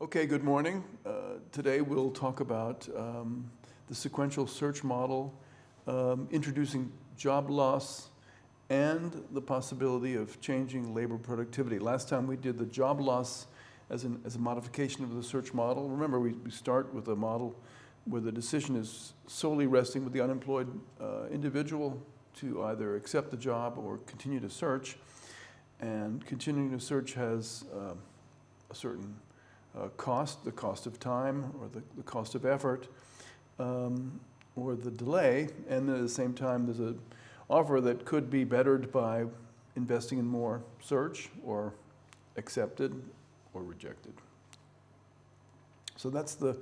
Okay, good morning. Today we'll talk about the sequential search model, introducing job loss, and the possibility of changing labor productivity. Last time we did the job loss as a modification of the search model. Remember, we start with a model where the decision is solely resting with the unemployed individual to either accept the job or continue to search. And continuing to search has a certain cost, the cost of time or the cost of effort, or the delay, and at the same time there's an offer that could be bettered by investing in more search or accepted or rejected. So that's the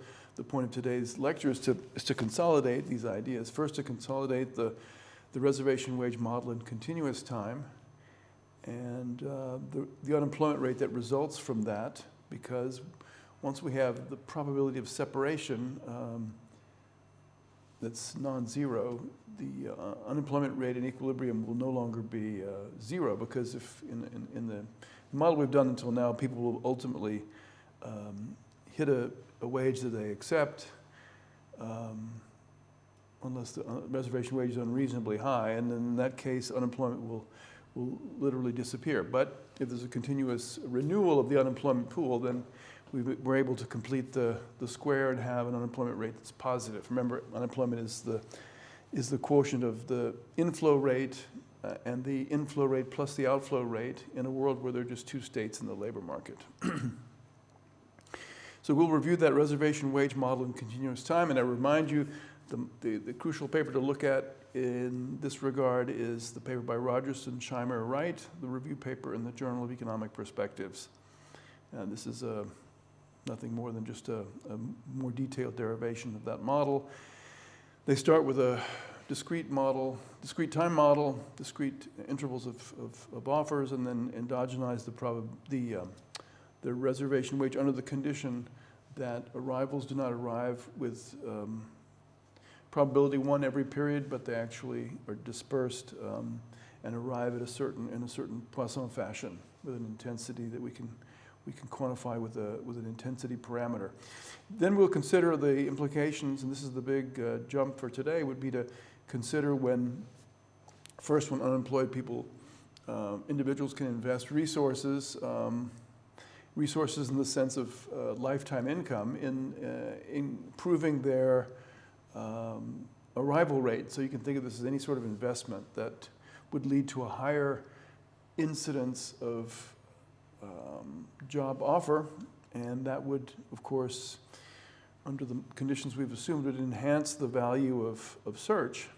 point of today's lecture is to consolidate these ideas. First, to consolidate the reservation wage model in continuous time and the unemployment rate that results from that, because once we have the probability of separation that's non-zero, the unemployment rate in equilibrium will no longer be zero, because if in the model we've done until now, people will ultimately hit a wage that they accept unless the reservation wage is unreasonably high, and in that case unemployment will literally disappear. But if there's a continuous renewal of the unemployment pool, then we're able to complete the square and have an unemployment rate that's positive. Remember, unemployment is the quotient of the inflow rate and the inflow rate plus the outflow rate in a world where there are just two states in the labor market. So we'll review that reservation wage model in continuous time, and I remind you the crucial paper to look at in this regard is the paper by Rogerson, Scheimer, Wright, the review paper in the Journal of Economic Perspectives. And this is nothing more than just a more detailed derivation of that model. They start with a discrete model, discrete time model, discrete intervals of offers, and then endogenize the reservation wage under the condition that arrivals do not arrive with probability 1 every period, but they actually are dispersed and arrive at in a certain Poisson fashion with an intensity that we can quantify with an intensity parameter. Then we'll consider the implications, and this is the big jump for today, would be to consider when unemployed people, individuals can invest resources in the sense of lifetime income in improving their arrival rate. So you can think of this as any sort of investment that would lead to a higher incidence of job offer, and that would, of course, under the conditions we've assumed, would enhance the value of search.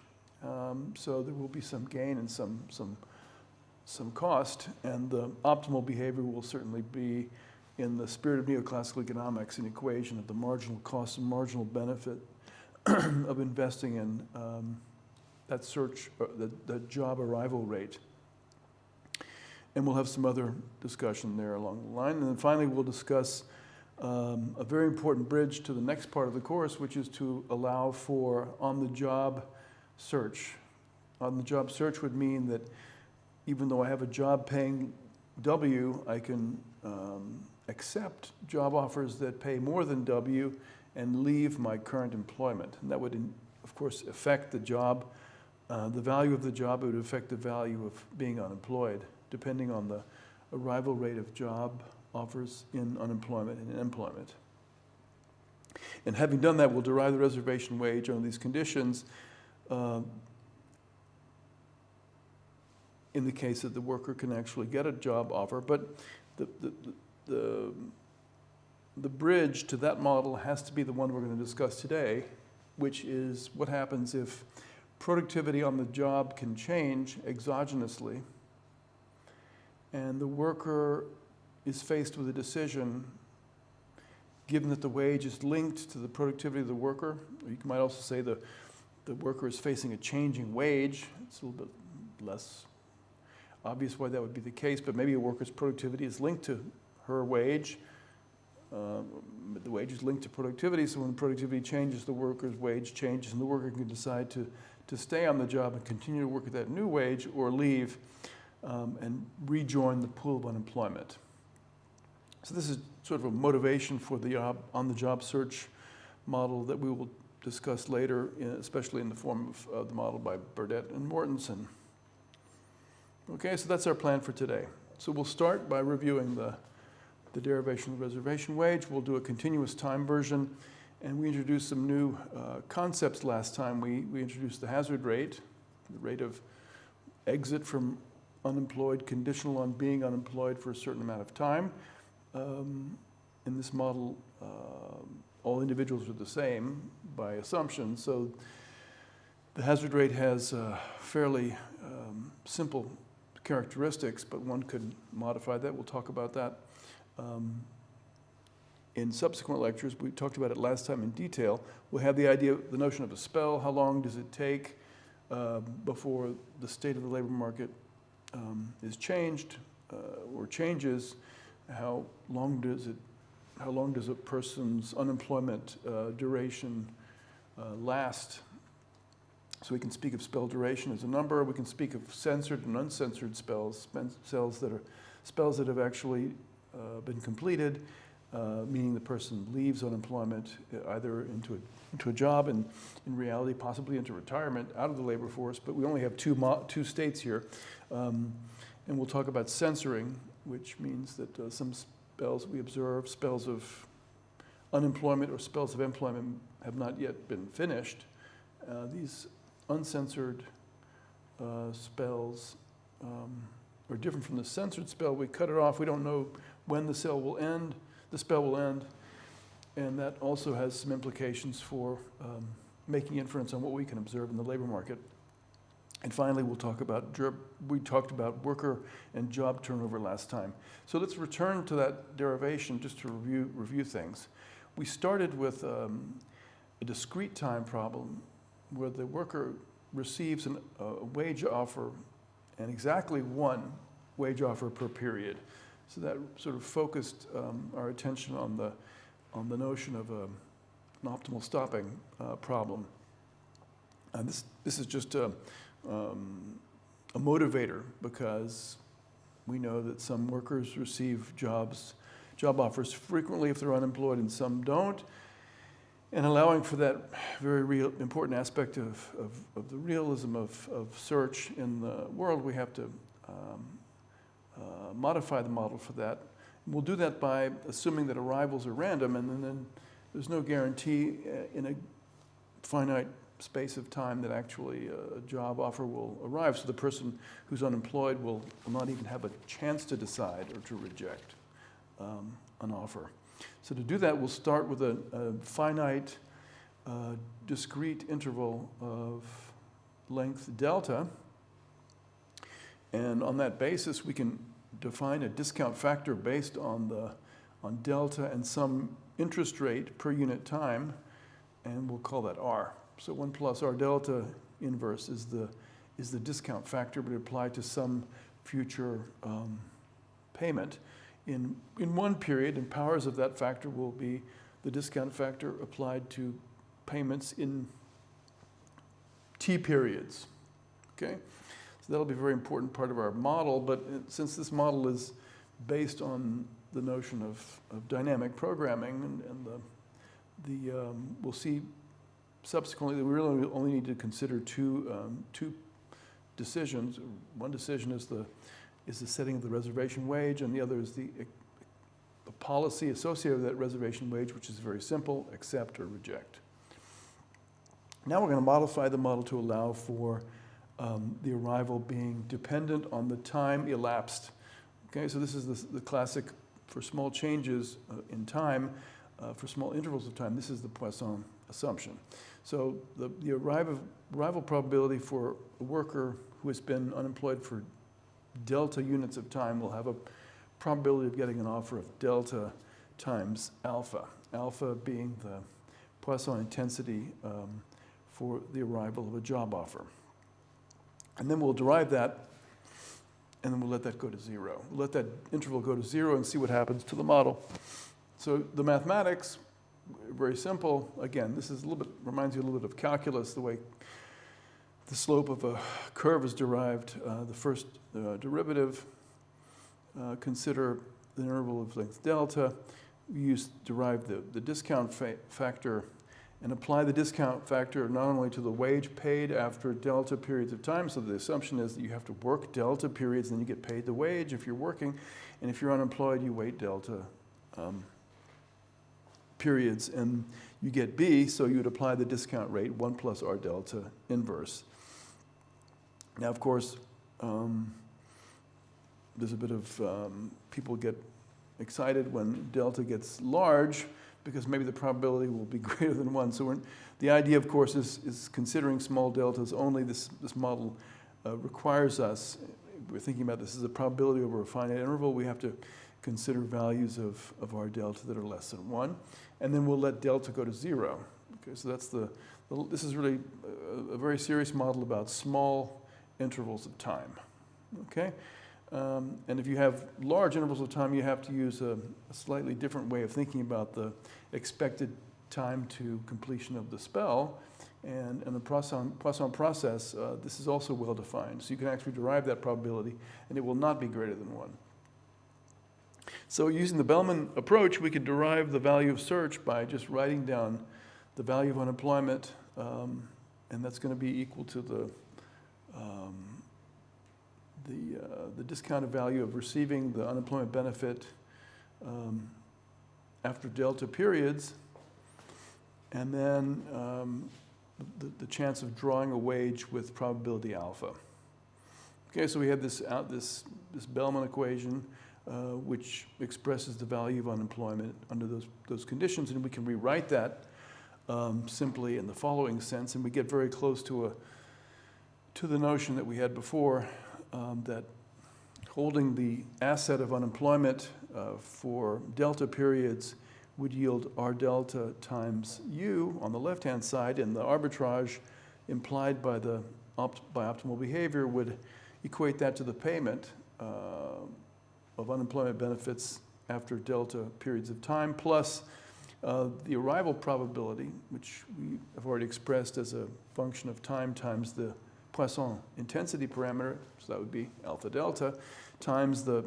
So there will be some gain and some cost, and the optimal behavior will certainly be in the spirit of neoclassical economics, an equation of the marginal cost and marginal benefit of investing in that search, that job arrival rate. And we'll have some other discussion there along the line. And then finally, we'll discuss a very important bridge to the next part of the course, which is to allow for on-the-job search. On-the-job search would mean that even though I have a job paying W, I can accept job offers that pay more than W and leave my current employment. And that would, of course, affect the job, the value of the job. It would affect the value of being unemployed, depending on the arrival rate of job offers in unemployment and in employment. And having done that, we'll derive the reservation wage under these conditions in the case that the worker can actually get a job offer. But the bridge to that model has to be the one we're going to discuss today, which is what happens if productivity on the job can change exogenously, and the worker is faced with a decision, given that the wage is linked to the productivity of the worker. Or you might also say the worker is facing a changing wage. It's a little bit less obvious why that would be the case, but maybe a worker's productivity is linked to her wage. The wage is linked to productivity, so when productivity changes, the worker's wage changes, and the worker can decide to stay on the job and continue to work at that new wage, or leave and rejoin the pool of unemployment. So this is sort of a motivation for the on-the-job search model that we will discuss later, especially in the form of the model by Burda and Mortensen. Okay, so that's our plan for today. So we'll start by reviewing the derivation of the reservation wage. We'll do a continuous time version, and we introduced some new concepts last time. We introduced the hazard rate, the rate of exit from unemployed, conditional on being unemployed for a certain amount of time. In this model, all individuals are the same by assumption, so the hazard rate has fairly simple characteristics, but one could modify that. We'll talk about that in subsequent lectures. We talked about it last time in detail. We'll have the idea, the notion of a spell. How long does it take before the state of the labor market is changed or changes? How long does a person's unemployment duration last? So we can speak of spell duration as a number. We can speak of censored and uncensored spells that have actually been completed, meaning the person leaves unemployment either into a job and in reality possibly into retirement, out of the labor force. But we only have two states here, and we'll talk about censoring, which means that some spells we observe, spells of unemployment or spells of employment, have not yet been finished. These uncensored spells are different from the censored spell. We cut it off. We don't know when the spell will end, and that also has some implications for making inference on what we can observe in the labor market. And finally, we talked about worker and job turnover last time. So let's return to that derivation just to review things. We started with a discrete time problem where the worker receives a wage offer, and exactly one wage offer per period. So that sort of focused our attention on the notion of an optimal stopping problem. And this is just a motivator, because we know that some workers receive job offers frequently if they're unemployed and some don't. And allowing for that very important aspect of the realism of search in the world, we have to modify the model for that. And we'll do that by assuming that arrivals are random, and then there's no guarantee in a finite space of time that actually a job offer will arrive. So the person who's unemployed will not even have a chance to decide or to reject an offer. So to do that, we'll start with a finite, discrete interval of length delta. And on that basis, we can define a discount factor based on delta and some interest rate per unit time, and we'll call that R. So 1 plus R delta inverse is the discount factor, but applied to some future payment. In one period, and powers of that factor will be the discount factor applied to payments in T periods, okay? So that'll be a very important part of our model, but since this model is based on the notion of dynamic programming, and we'll see subsequently that we really only need to consider two decisions. One decision is the setting of the reservation wage, and the other is the policy associated with that reservation wage, which is very simple: accept or reject. Now we're going to modify the model to allow for the arrival being dependent on the time elapsed. Okay, so this is the classic for small changes in time, for small intervals of time. This is the Poisson assumption. So the arrival probability for a worker who has been unemployed for delta units of time will have a probability of getting an offer of delta times alpha, alpha being the Poisson intensity for the arrival of a job offer. And then we'll derive that, and then we'll let that go to zero. We'll let that interval go to zero and see what happens to the model. So the mathematics, very simple. Again, this is reminds you a little bit of calculus, the way the slope of a curve is derived. The first derivative, consider the interval of length delta. We derive the discount factor and apply the discount factor not only to the wage paid after delta periods of time, so the assumption is that you have to work delta periods and then you get paid the wage if you're working, and if you're unemployed, you wait delta periods and you get B, so you would apply the discount rate, 1 plus R delta inverse. Now, of course, there's a bit of, people get excited when delta gets large because maybe the probability will be greater than 1. So the idea, of course, is considering small deltas only. This model requires us, we're thinking about this as a probability over a finite interval, we have to consider values of R delta that are less than 1. And then we'll let delta go to 0. Okay, so that's this is really a very serious model about small intervals of time. Okay? And if you have large intervals of time, you have to use a slightly different way of thinking about the expected time to completion of the spell. And in the Poisson process, this is also well defined. So you can actually derive that probability, and it will not be greater than 1. So using the Bellman approach, we could derive the value of search by just writing down the value of unemployment, and that's going to be equal to the discounted value of receiving the unemployment benefit after delta periods, and then the chance of drawing a wage with probability alpha. Okay, so we have this Bellman equation which expresses the value of unemployment under those conditions, and we can rewrite that simply in the following sense, and we get very close to the notion that we had before, that holding the asset of unemployment for delta periods would yield R delta times U on the left-hand side, and the arbitrage implied by optimal behavior would equate that to the payment of unemployment benefits after delta periods of time, plus the arrival probability, which we have already expressed as a function of time times the Poisson intensity parameter, so that would be alpha delta, times the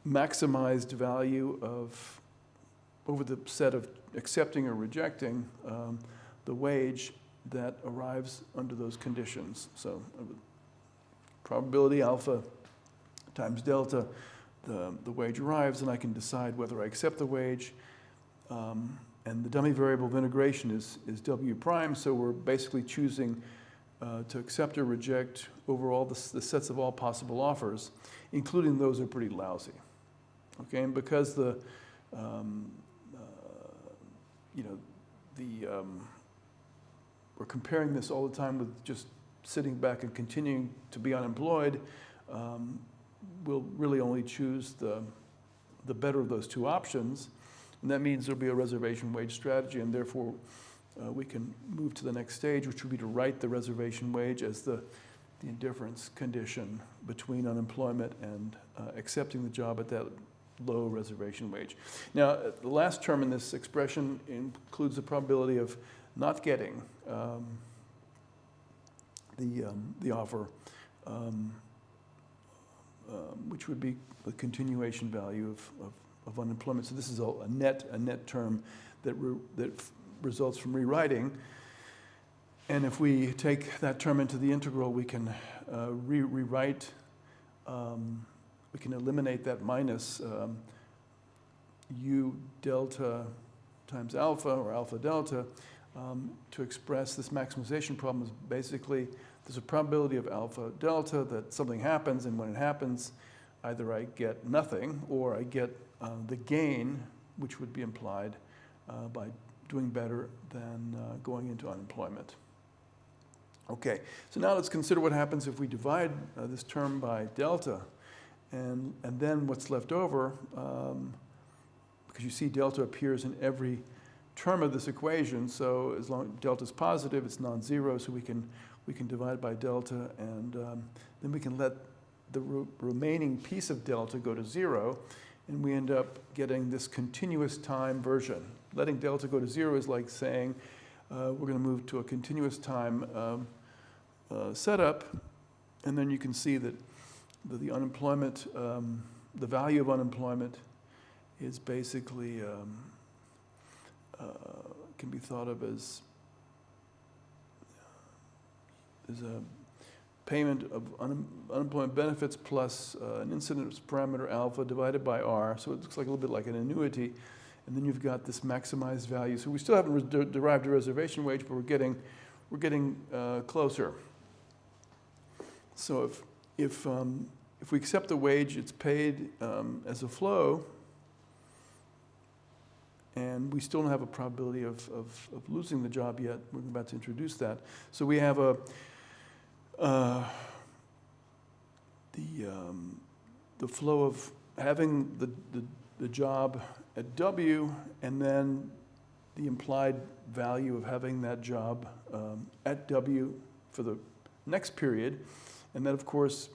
maximized value of, over the set of accepting or rejecting, the wage that arrives under those conditions. So probability alpha times delta, the wage arrives, and I can decide whether I accept the wage. And the dummy variable of integration is W prime, so we're basically choosing to accept or reject overall the sets of all possible offers, including those that are pretty lousy. Okay, and because we're comparing this all the time with just sitting back and continuing to be unemployed, we'll really only choose the better of those two options, and that means there'll be a reservation wage strategy, and therefore we can move to the next stage, which would be to write the reservation wage as the indifference condition between unemployment and accepting the job at that low reservation wage. Now, the last term in this expression includes the probability of not getting the offer, which would be the continuation value of unemployment. So this is a net term that results from rewriting. And if we take that term into the integral, we can rewrite, we can eliminate that minus U delta times alpha, or alpha delta, to express this maximization problem. Is basically, there's a probability of alpha delta that something happens, and when it happens, either I get nothing or I get the gain, which would be implied by doing better than going into unemployment. Okay, so now let's consider what happens if we divide this term by delta, and then what's left over, because you see delta appears in every term of this equation, so as long as delta is positive, it's non-zero, so we can divide by delta, and then we can let the remaining piece of delta go to 0, and we end up getting this continuous time version. Letting delta go to 0 is like saying we're going to move to a continuous time setup, and then you can see that the unemployment, the value of unemployment is basically can be thought of as a payment of unemployment benefits plus an incidence parameter alpha divided by R. So it looks like a little bit like an annuity. And then you've got this maximized value. So we still haven't derived a reservation wage, but we're getting closer. So if we accept the wage, it's paid as a flow, and we still don't have a probability of losing the job yet. We're about to introduce that. So we have the flow of having the job at W, and then the implied value of having that job at W for the next period. And that, of course,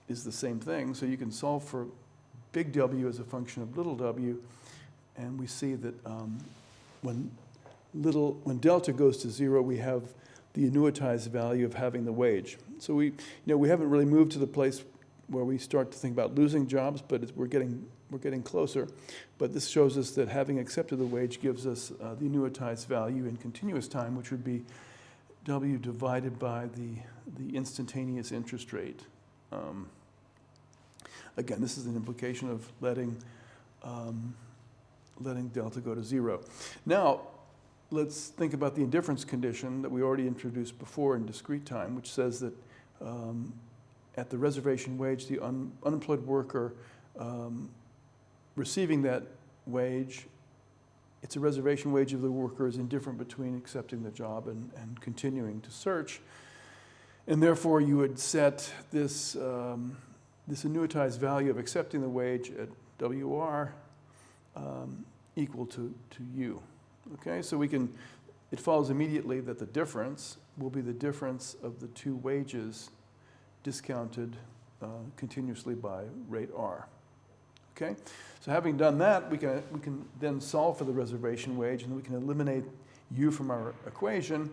is the same thing. So you can solve for big W as a function of little w, and we see that when delta goes to 0, we have the annuitized value of having the wage. So we haven't really moved to the place where we start to think about losing jobs, but we're getting closer. But this shows us that having accepted the wage gives us the annuitized value in continuous time, which would be W divided by the instantaneous interest rate. Again, this is an implication of letting delta go to 0. Now, let's think about the indifference condition that we already introduced before in discrete time, which says that at the reservation wage, the unemployed worker receiving that wage, it's a reservation wage if the worker is indifferent between accepting the job and continuing to search. And therefore, you would set this, this annuitized value of accepting the wage at WR equal to U. Okay, so it follows immediately that the difference will be the difference of the two wages discounted continuously by rate R. Okay, so having done that, we can then solve for the reservation wage, and we can eliminate U from our equation,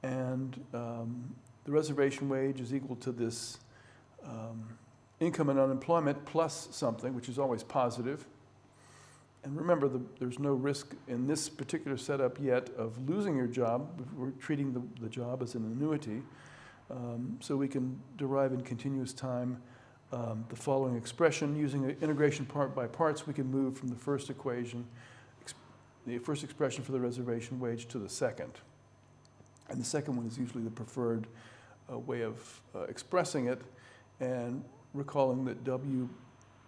and the reservation wage is equal to this income and unemployment plus something, which is always positive. And remember, there's no risk in this particular setup yet of losing your job. We're treating the job as an annuity. So we can derive in continuous time the following expression. Using an integration part by parts, we can move from the first equation, the first expression for the reservation wage, to the second. And the second one is usually the preferred way of expressing it. And recalling that W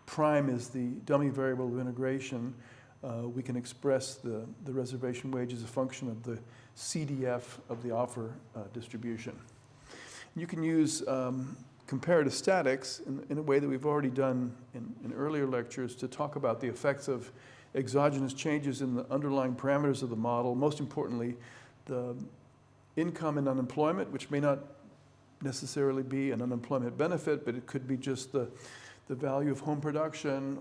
prime is the dummy variable of integration, we can express the reservation wage as a function of the CDF of the offer distribution. You can use comparative statics in a way that we've already done in earlier lectures to talk about the effects of exogenous changes in the underlying parameters of the model, most importantly, the income and unemployment, which may not necessarily be an unemployment benefit, but it could be just the value of home production,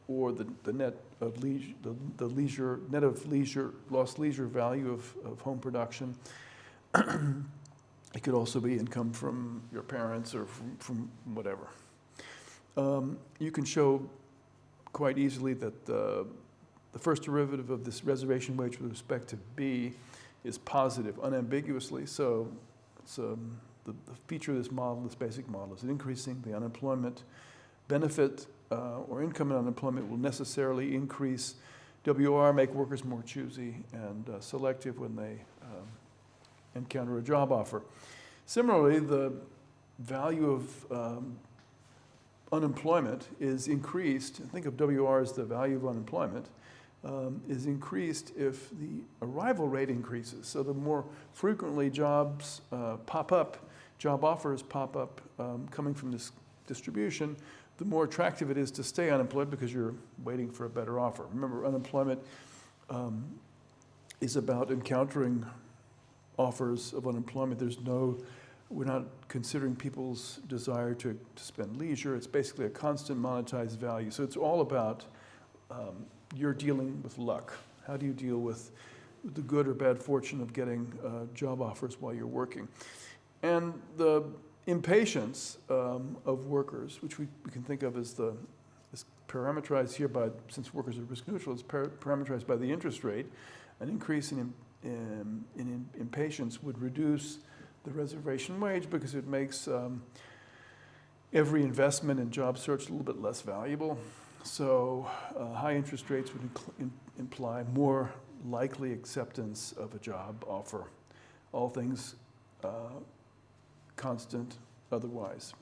or the net of leisure, the leisure, net of leisure, lost leisure value of home production. It could also be income from your parents or from whatever. You can show quite easily that the first derivative of this reservation wage with respect to B is positive unambiguously. So it's, the feature of this model, this basic model, is increasing the unemployment benefit or income and unemployment will necessarily increase WR, make workers more choosy and selective when they encounter a job offer. Similarly, the value of unemployment is increased. Think of WR as the value of unemployment, is increased if the arrival rate increases. So the more frequently jobs pop up, job offers pop up coming from this distribution, the more attractive it is to stay unemployed because you're waiting for a better offer. Remember, unemployment is about encountering offers of unemployment. We're not considering people's desire to spend leisure. It's basically a constant monetized value. So it's all about you're dealing with luck. How do you deal with the good or bad fortune of getting job offers while you're working? And the impatience of workers, which we can think of as the It's parameterized here by, since workers are risk neutral, it's parameterized by the interest rate. An increase in impatience would reduce the reservation wage because it makes every investment in job search a little bit less valuable. So high interest rates would imply more likely acceptance of a job offer, all things constant otherwise.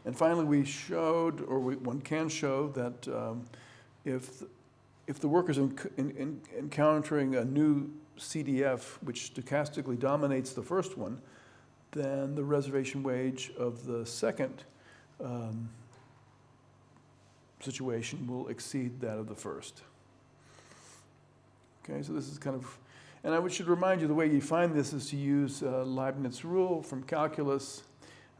And finally, we showed, or one can show, that if the worker is encountering a new CDF, which stochastically dominates the first one, then the reservation wage of the second situation will exceed that of the first. Okay, so this is kind of, and I should remind you, the way you find this is to use Leibniz rule from calculus.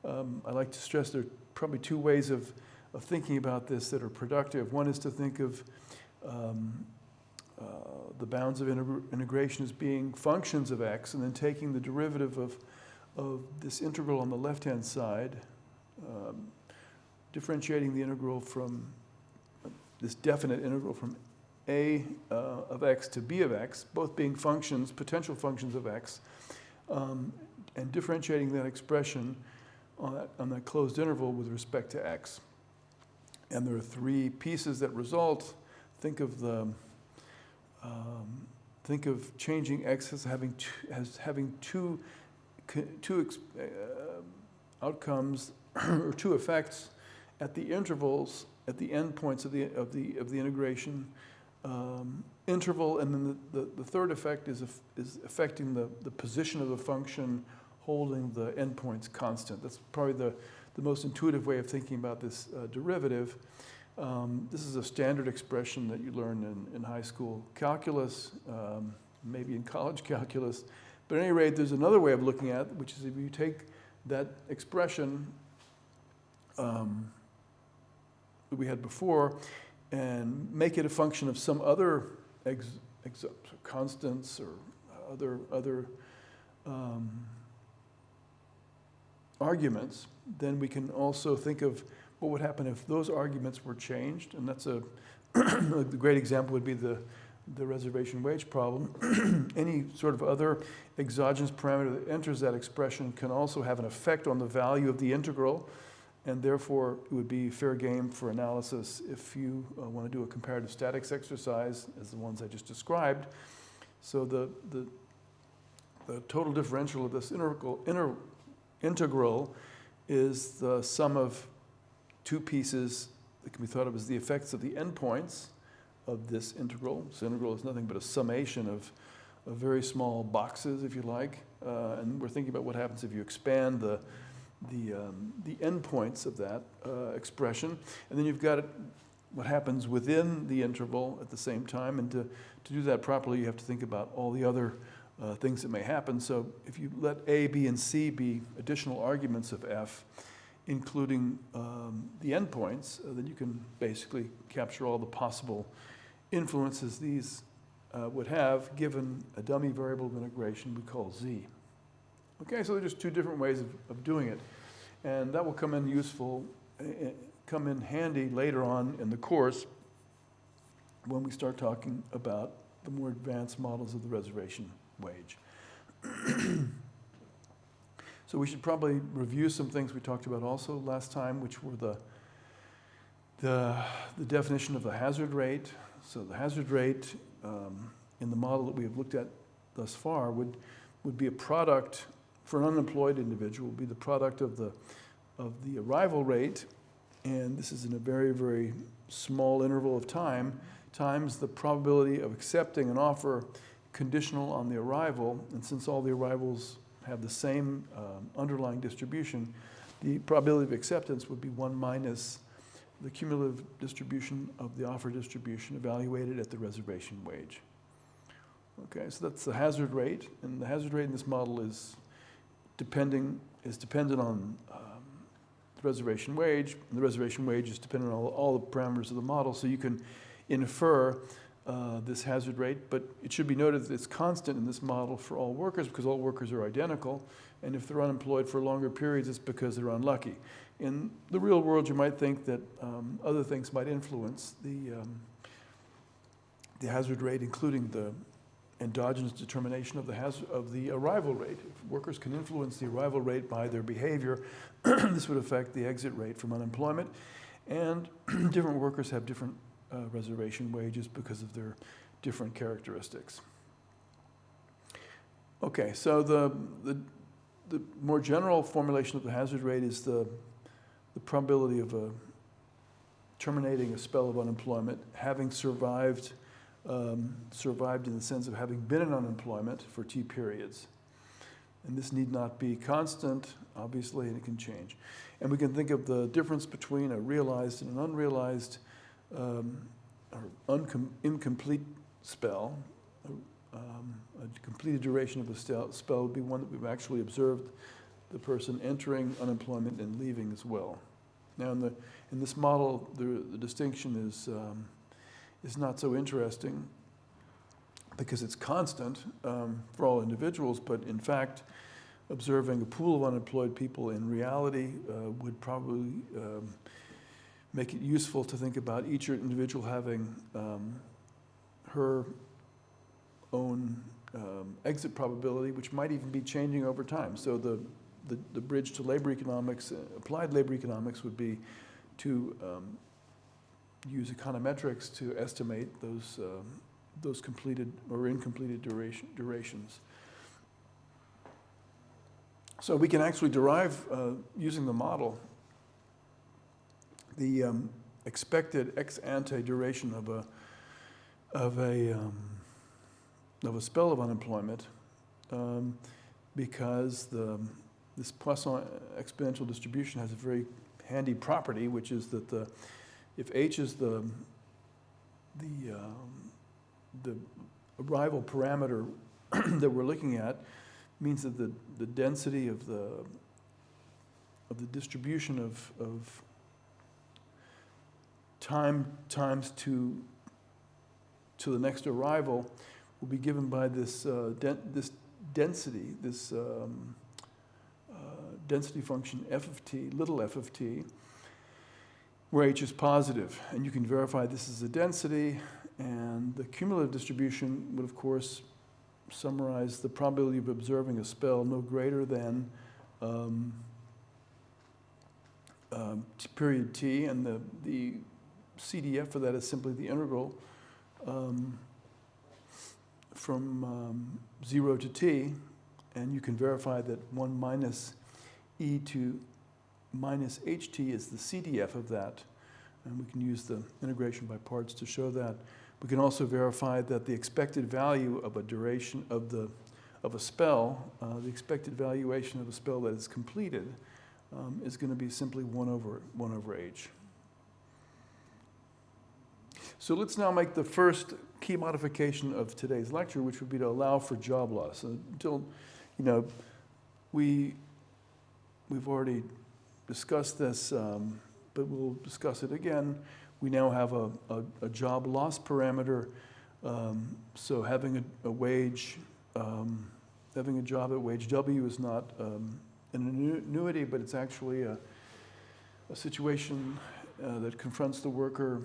I like to stress there are probably two ways of thinking about this that are productive. One is to think of the bounds of integration as being functions of x, and then taking the derivative of this integral on the left-hand side, differentiating the integral from this definite integral from a of x to b of x, both being functions, potential functions of x, and differentiating that expression on that closed interval with respect to x. And there are three pieces that result. Think of changing x as having two outcomes or two effects at the intervals, at the endpoints of the integration interval, and then the third effect is affecting the position of the function, holding the endpoints constant. That's probably the most intuitive way of thinking about this derivative. This is a standard expression that you learn in high school calculus, maybe in college calculus. But at any rate, there's another way of looking at it, which is if you take that expression that we had before and make it a function of some other constants or other arguments, then we can also think of what would happen if those arguments were changed. And that's the great example would be the reservation wage problem. Any sort of other exogenous parameter that enters that expression can also have an effect on the value of the integral, and therefore it would be fair game for analysis if you want to do a comparative statics exercise as the ones I just described. So the total differential of this integral is the sum of two pieces that can be thought of as the effects of the endpoints of this integral. So integral is nothing but a summation of very small boxes, if you like. And we're thinking about what happens if you expand the endpoints of that expression. And then you've got what happens within the interval at the same time. And to do that properly, you have to think about all the other things that may happen. So if you let A, B, and C be additional arguments of f, including the endpoints, then you can basically capture all the possible influences these would have given a dummy variable of integration we call z. Okay, so they're just two different ways of doing it. And that will come in handy later on in the course when we start talking about the more advanced models of the reservation wage. So we should probably review some things we talked about also last time, which were the definition of the hazard rate. So the hazard rate in the model that we have looked at thus far would be a product, for an unemployed individual, would be the product of the arrival rate, and this is in a very, very small interval of time, times the probability of accepting an offer conditional on the arrival. And since all the arrivals have the same underlying distribution, the probability of acceptance would be 1 minus the cumulative distribution of the offer distribution evaluated at the reservation wage. Okay, so that's the hazard rate, and the hazard rate in this model is dependent on the reservation wage, and the reservation wage is dependent on all the parameters of the model, so you can infer this hazard rate, but it should be noted that it's constant in this model for all workers because all workers are identical, and if they're unemployed for longer periods, it's because they're unlucky. In the real world, you might think that other things might influence the hazard rate, including the endogenous determination of the arrival rate. If workers can influence the arrival rate by their behavior, this would affect the exit rate from unemployment. And different workers have different reservation wages because of their different characteristics. Okay, so the more general formulation of the hazard rate is the probability of terminating a spell of unemployment, having survived in the sense of having been in unemployment for T periods. And this need not be constant, obviously, and it can change. And we can think of the difference between a realized and an unrealized or incomplete spell. A completed duration of a spell would be one that we've actually observed the person entering unemployment and leaving as well. Now, in this model, the distinction is not so interesting because it's constant for all individuals, but in fact, observing a pool of unemployed people in reality would probably make it useful to think about each individual having her own exit probability, which might even be changing over time. So the bridge to labor economics, applied labor economics, would be to use econometrics to estimate those completed or incompleted durations. So we can actually derive, using the model, the expected ex ante duration of a spell of unemployment, because this Poisson exponential distribution has a very handy property, which is that if H is the arrival parameter that we're looking at, means that the density of the distribution of time times to the next arrival will be given by this density, density function f of t, little f of t, where h is positive. And you can verify this is a density, and the cumulative distribution would, of course, summarize the probability of observing a spell no greater than period t, and the CDF for that is simply the integral from 0 to t, and you can verify that 1 minus e to minus ht is the CDF of that, and we can use the integration by parts to show that. We can also verify that the expected value of a duration of a spell, the expected valuation of a spell that is completed, is going to be simply 1 over h. So let's now make the first key modification of today's lecture, which would be to allow for job loss. Until, we've already discussed this, but we'll discuss it again. We now have a job loss parameter. So having a wage, having a job at wage W is not an annuity, but it's actually a situation that confronts the worker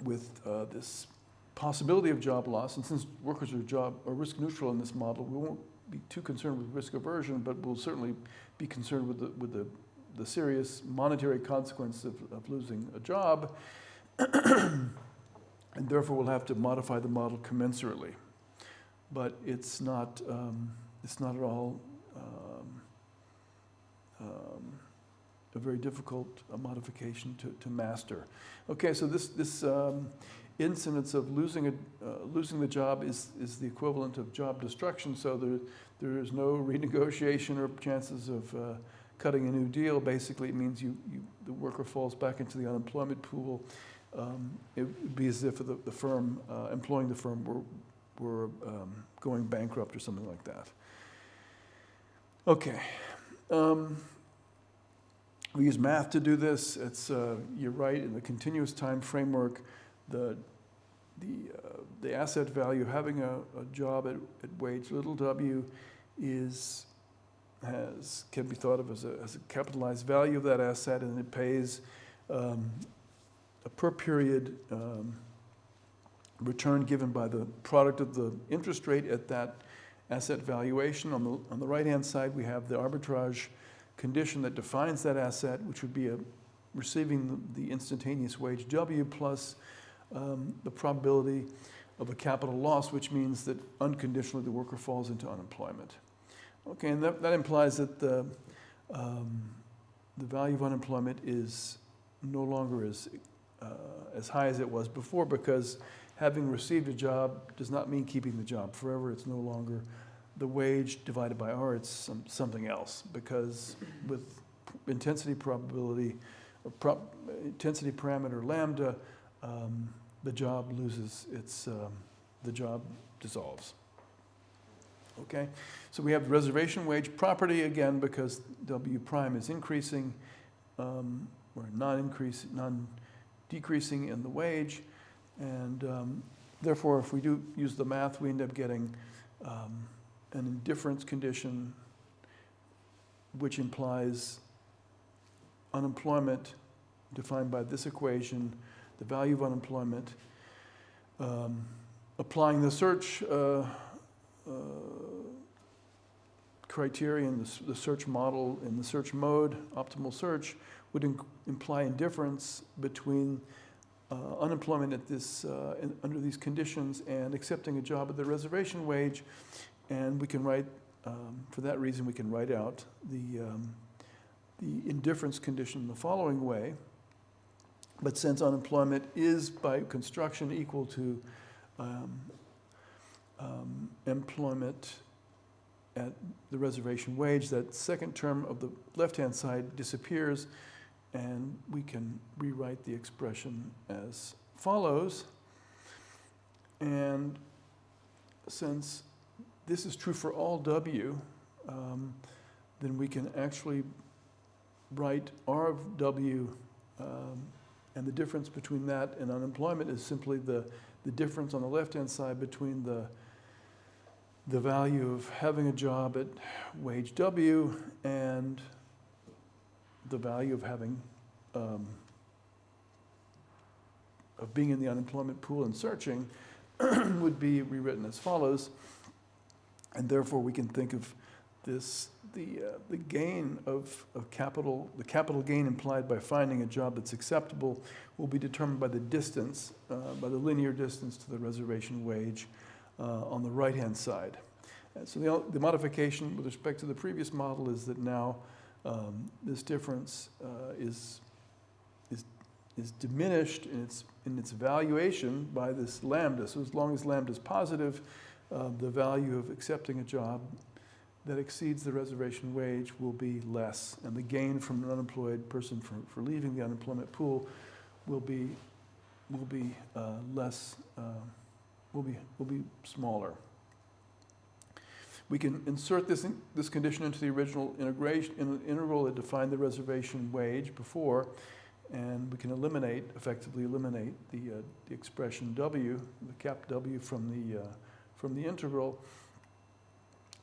with this possibility of job loss. And since workers are risk neutral in this model, we won't be too concerned with risk aversion, but we'll certainly be concerned with the serious monetary consequence of losing a job, and therefore we'll have to modify the model commensurately. But it's not at all a very difficult modification to master. Okay, so this incidence of losing the job is the equivalent of job destruction. So there is no renegotiation or chances of cutting a new deal. Basically, it means the worker falls back into the unemployment pool. It would be as if the firm employing the firm were going bankrupt or something like that. Okay. We use math to do this. It's you're right, in the continuous time framework, the asset value having a job at wage little w is can be thought of as a capitalized value of that asset, and it pays a per period return given by the product of the interest rate at that asset valuation. On the right-hand side, we have the arbitrage condition that defines that asset, which would be receiving the instantaneous wage W plus the probability of a capital loss, which means that unconditionally the worker falls into unemployment. Okay, and that implies that the value of unemployment is no longer as high as it was before, because having received a job does not mean keeping the job forever. It's no longer the wage divided by R, it's something else, because with intensity probability, or intensity parameter lambda, the job loses the job dissolves. Okay, so we have the reservation wage property again, because W prime is increasing, or non-decreasing in the wage, and therefore if we do use the math, we end up getting an indifference condition, which implies unemployment defined by this equation, the value of unemployment, applying the search criterion, the search model in the search mode, optimal search, would imply indifference between unemployment at under these conditions and accepting a job at the reservation wage. And we can write, for that reason, we can write out the indifference condition in the following way. But since unemployment is by construction equal to employment at the reservation wage, that second term of the left-hand side disappears, and we can rewrite the expression as follows. And since this is true for all W, then we can actually write R of W, and the difference between that and unemployment is simply the difference on the left-hand side between the value of having a job at wage W and the value of having of being in the unemployment pool and searching would be rewritten as follows. And therefore we can think of this, the gain of capital, the capital gain implied by finding a job that's acceptable will be determined by the distance, by the linear distance to the reservation wage on the right-hand side. And so the modification with respect to the previous model is that now this difference is diminished in its valuation by this lambda. So as long as lambda is positive, the value of accepting a job that exceeds the reservation wage will be less, and the gain from an unemployed person for leaving the unemployment pool will be less, will be smaller. We can insert this condition into the original integral that defined the reservation wage before, and we can effectively eliminate the expression W, the cap W from the integral.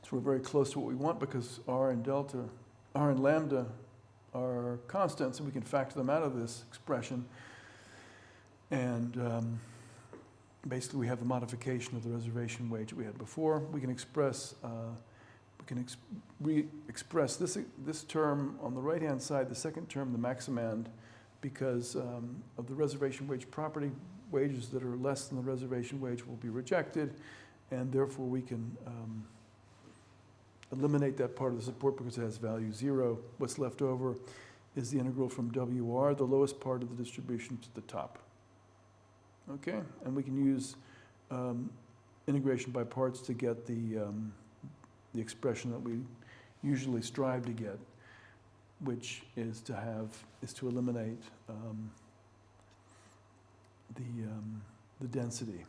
So we're very close to what we want, because R and lambda are constants, and we can factor them out of this expression. And basically we have the modification of the reservation wage that we had before. We can express re-express this term on the right-hand side, the second term, the maximand, because of the reservation wage property. Wages that are less than the reservation wage will be rejected, and therefore we can eliminate that part of the support because it has value 0. What's left over is the integral from WR, the lowest part of the distribution, to the top. Okay, and we can use integration by parts to get the expression that we usually strive to get, which is to eliminate the density.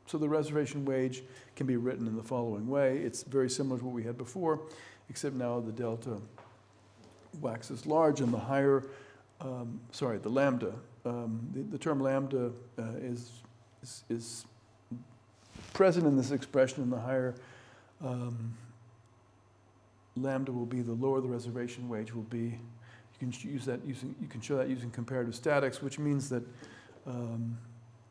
So the reservation wage can be written in the following way. It's very similar to what we had before, except now the delta waxes large, and the higher, the lambda, the term lambda is present in this expression, and the higher lambda will be, the lower the reservation wage will be. You can use that you can show that using comparative statics, which means that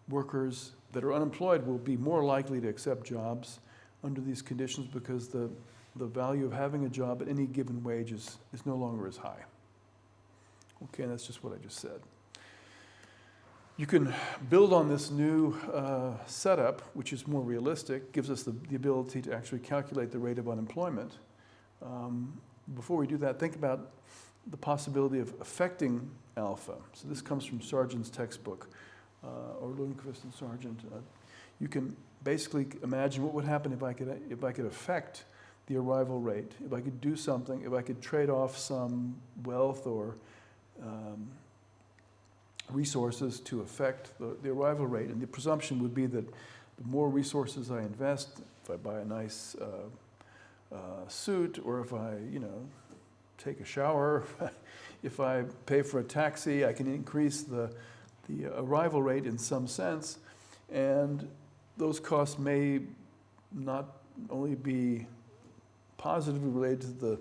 workers that are unemployed will be more likely to accept jobs under these conditions because the value of having a job at any given wage is no longer as high. Okay, and that's just what I just said. You can build on this new setup, which is more realistic, gives us the ability to actually calculate the rate of unemployment. Before we do that, think about the possibility of affecting alpha. So this comes from Sargent's textbook, or Lundquist and Sargent. You can basically imagine what would happen if I could affect the arrival rate, if I could do something, if I could trade off some wealth or resources to affect the arrival rate. And the presumption would be that the more resources I invest, if I buy a nice suit, or if I, take a shower, if I pay for a taxi, I can increase the arrival rate in some sense. And those costs may not only be positively related to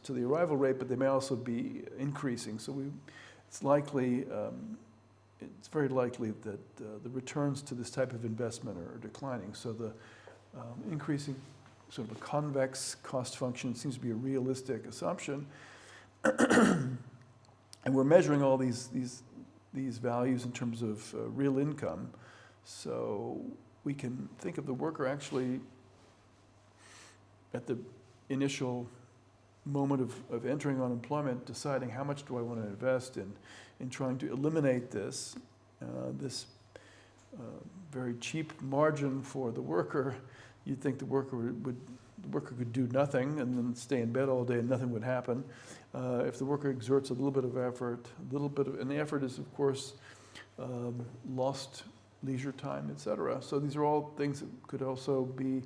the arrival rate, but they may also be increasing. So it's very likely that the returns to this type of investment are declining. So the increasing sort of a convex cost function seems to be a realistic assumption. And we're measuring all these values in terms of real income. So we can think of the worker actually at the initial moment of entering unemployment, deciding how much do I want to invest in trying to eliminate this very cheap margin for the worker. You'd think the worker could do nothing and then stay in bed all day and nothing would happen. If the worker exerts a little bit of effort, and the effort is, of course, lost leisure time, etc. So these are all things that could also be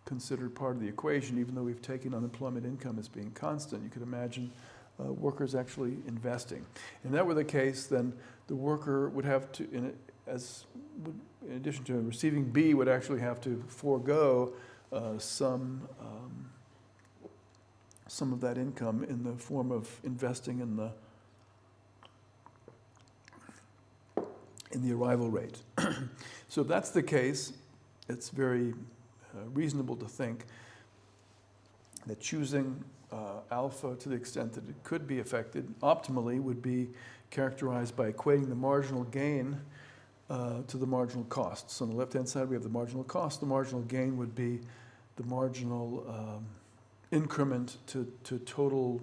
considered part of the equation, even though we've taken unemployment income as being constant. You could imagine workers actually investing. And if that were the case, then the worker would have to, in addition to receiving B, would actually have to forego some of that income in the form of investing in the arrival rate. So if that's the case, it's very reasonable to think that choosing alpha to the extent that it could be affected optimally would be characterized by equating the marginal gain to the marginal cost. So on the left-hand side, we have the marginal cost. The marginal gain would be the marginal increment to total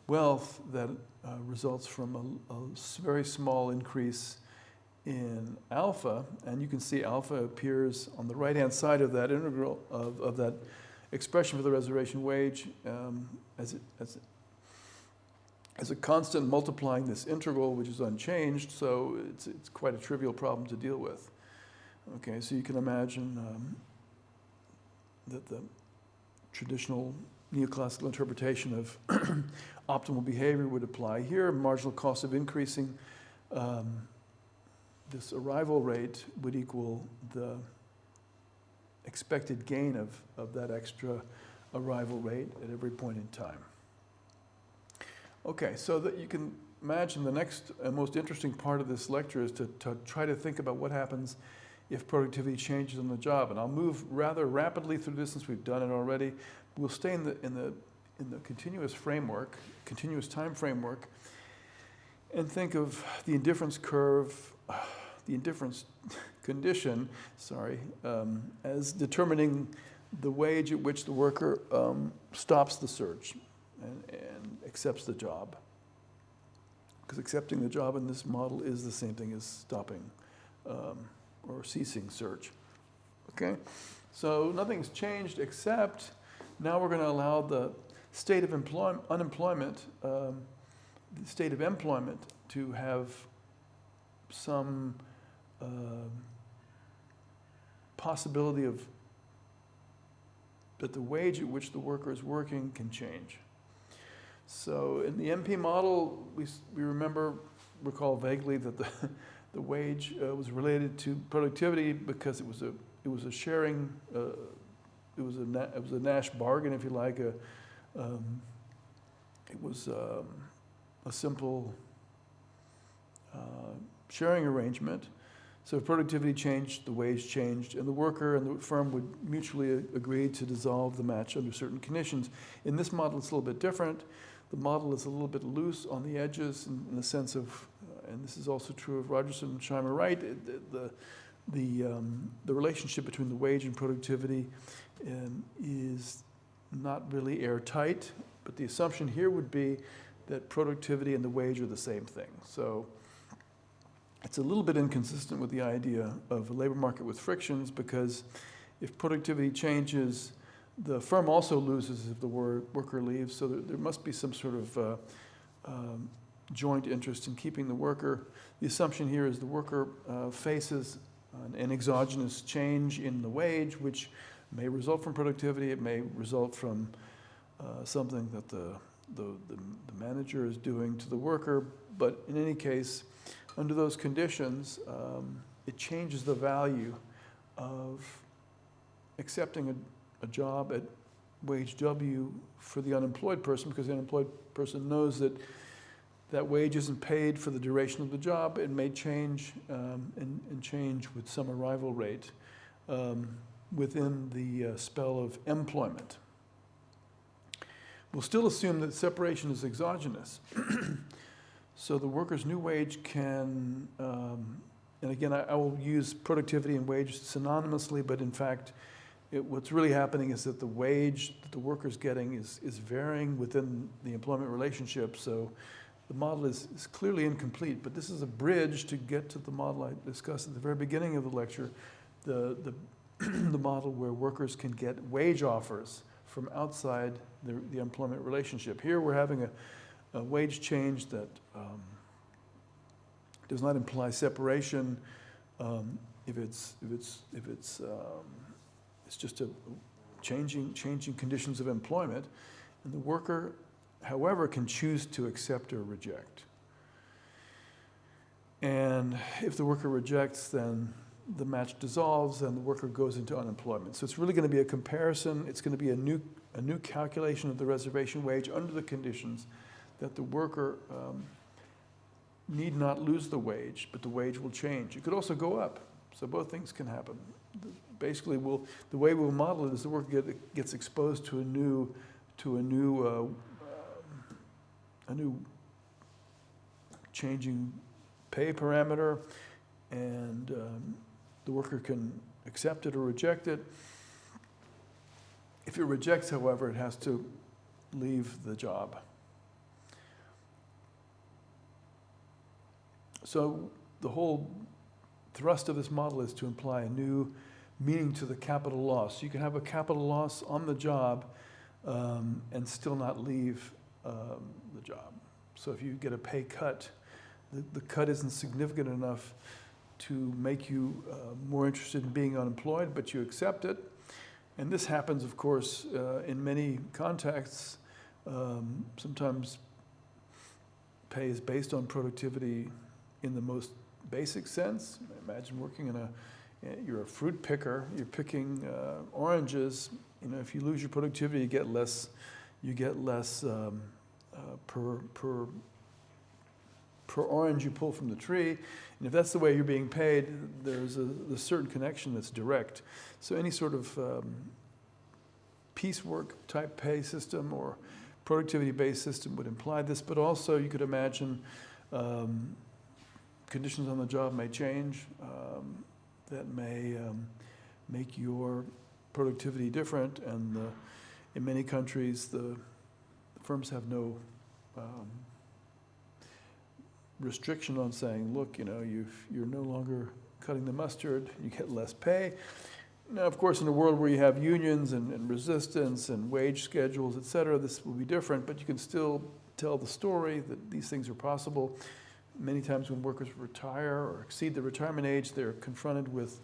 wealth that results from a very small increase in alpha. And you can see alpha appears on the right-hand side of that integral, of that expression for the reservation wage as a constant multiplying this integral, which is unchanged, so it's quite a trivial problem to deal with. Okay, so you can imagine that the traditional neoclassical interpretation of optimal behavior would apply here. Marginal cost of increasing this arrival rate would equal the expected gain of that extra arrival rate at every point in time. Okay, so that you can imagine the next and most interesting part of this lecture is to try to think about what happens if productivity changes on the job. And I'll move rather rapidly through this since we've done it already. We'll stay in the continuous framework, continuous time framework, and think of the indifference curve, the indifference condition, as determining the wage at which the worker stops the search and accepts the job. Because accepting the job in this model is the same thing as stopping or ceasing search. Okay? So nothing's changed except now we're going to allow the state of unemployment, the state of employment to have some possibility of that the wage at which the worker is working can change. So in the MP model, we recall vaguely that the wage was related to productivity because it was a sharing a Nash bargain, if you like. It was a simple sharing arrangement. So if productivity changed, the wage changed, and the worker and the firm would mutually agree to dissolve the match under certain conditions. In this model, it's a little bit different. The model is a little bit loose on the edges in the sense of, and this is also true of Rogerson and Scheimer Wright, the relationship between the wage and productivity is not really airtight, but the assumption here would be that productivity and the wage are the same thing. So it's a little bit inconsistent with the idea of a labor market with frictions, because if productivity changes, the firm also loses if the worker leaves, so there must be some sort of joint interest in keeping the worker. The assumption here is the worker faces an exogenous change in the wage, which may result from productivity, it may result from something that the manager is doing to the worker, but in any case, under those conditions, it changes the value of accepting a job at wage W for the unemployed person, because the unemployed person knows that that wage isn't paid for the duration of the job. It may change and change with some arrival rate within the spell of employment. We'll still assume that separation is exogenous. So the worker's new wage can, and again, I will use productivity and wage synonymously, but in fact, what's really happening is that the wage that the worker's getting is varying within the employment relationship. So the model is clearly incomplete, but this is a bridge to get to the model I discussed at the very beginning of the lecture, the model where workers can get wage offers from outside the employment relationship. Here we're having a wage change that does not imply separation if it's just a changing conditions of employment, and the worker, however, can choose to accept or reject. And if the worker rejects, then the match dissolves and the worker goes into unemployment. So it's really going to be a comparison. It's going to be a new calculation of the reservation wage under the conditions that the worker need not lose the wage, but the wage will change. It could also go up. So both things can happen. Basically, the way we'll model it is the worker gets exposed to a new changing pay parameter, and the worker can accept it or reject it. If it rejects, however, it has to leave the job. So the whole thrust of this model is to imply a new meaning to the capital loss. You can have a capital loss on the job and still not leave the job. So if you get a pay cut, the cut isn't significant enough to make you more interested in being unemployed, but you accept it. And this happens, of course, in many contexts. Sometimes pay is based on productivity in the most basic sense. Imagine working you're a fruit picker, you're picking oranges. You know, if you lose your productivity, you get less per orange you pull from the tree. And if that's the way you're being paid, there's a certain connection that's direct. So any sort of piecework type pay system or productivity-based system would imply this, but also you could imagine conditions on the job may change that may make your productivity different, and in many countries the firms have no restriction on saying, look, you know, you're no longer cutting the mustard, you get less pay. Now, of course, in a world where you have unions and resistance and wage schedules, et cetera, this will be different, but you can still tell the story that these things are possible. Many times when workers retire or exceed the retirement age, they're confronted with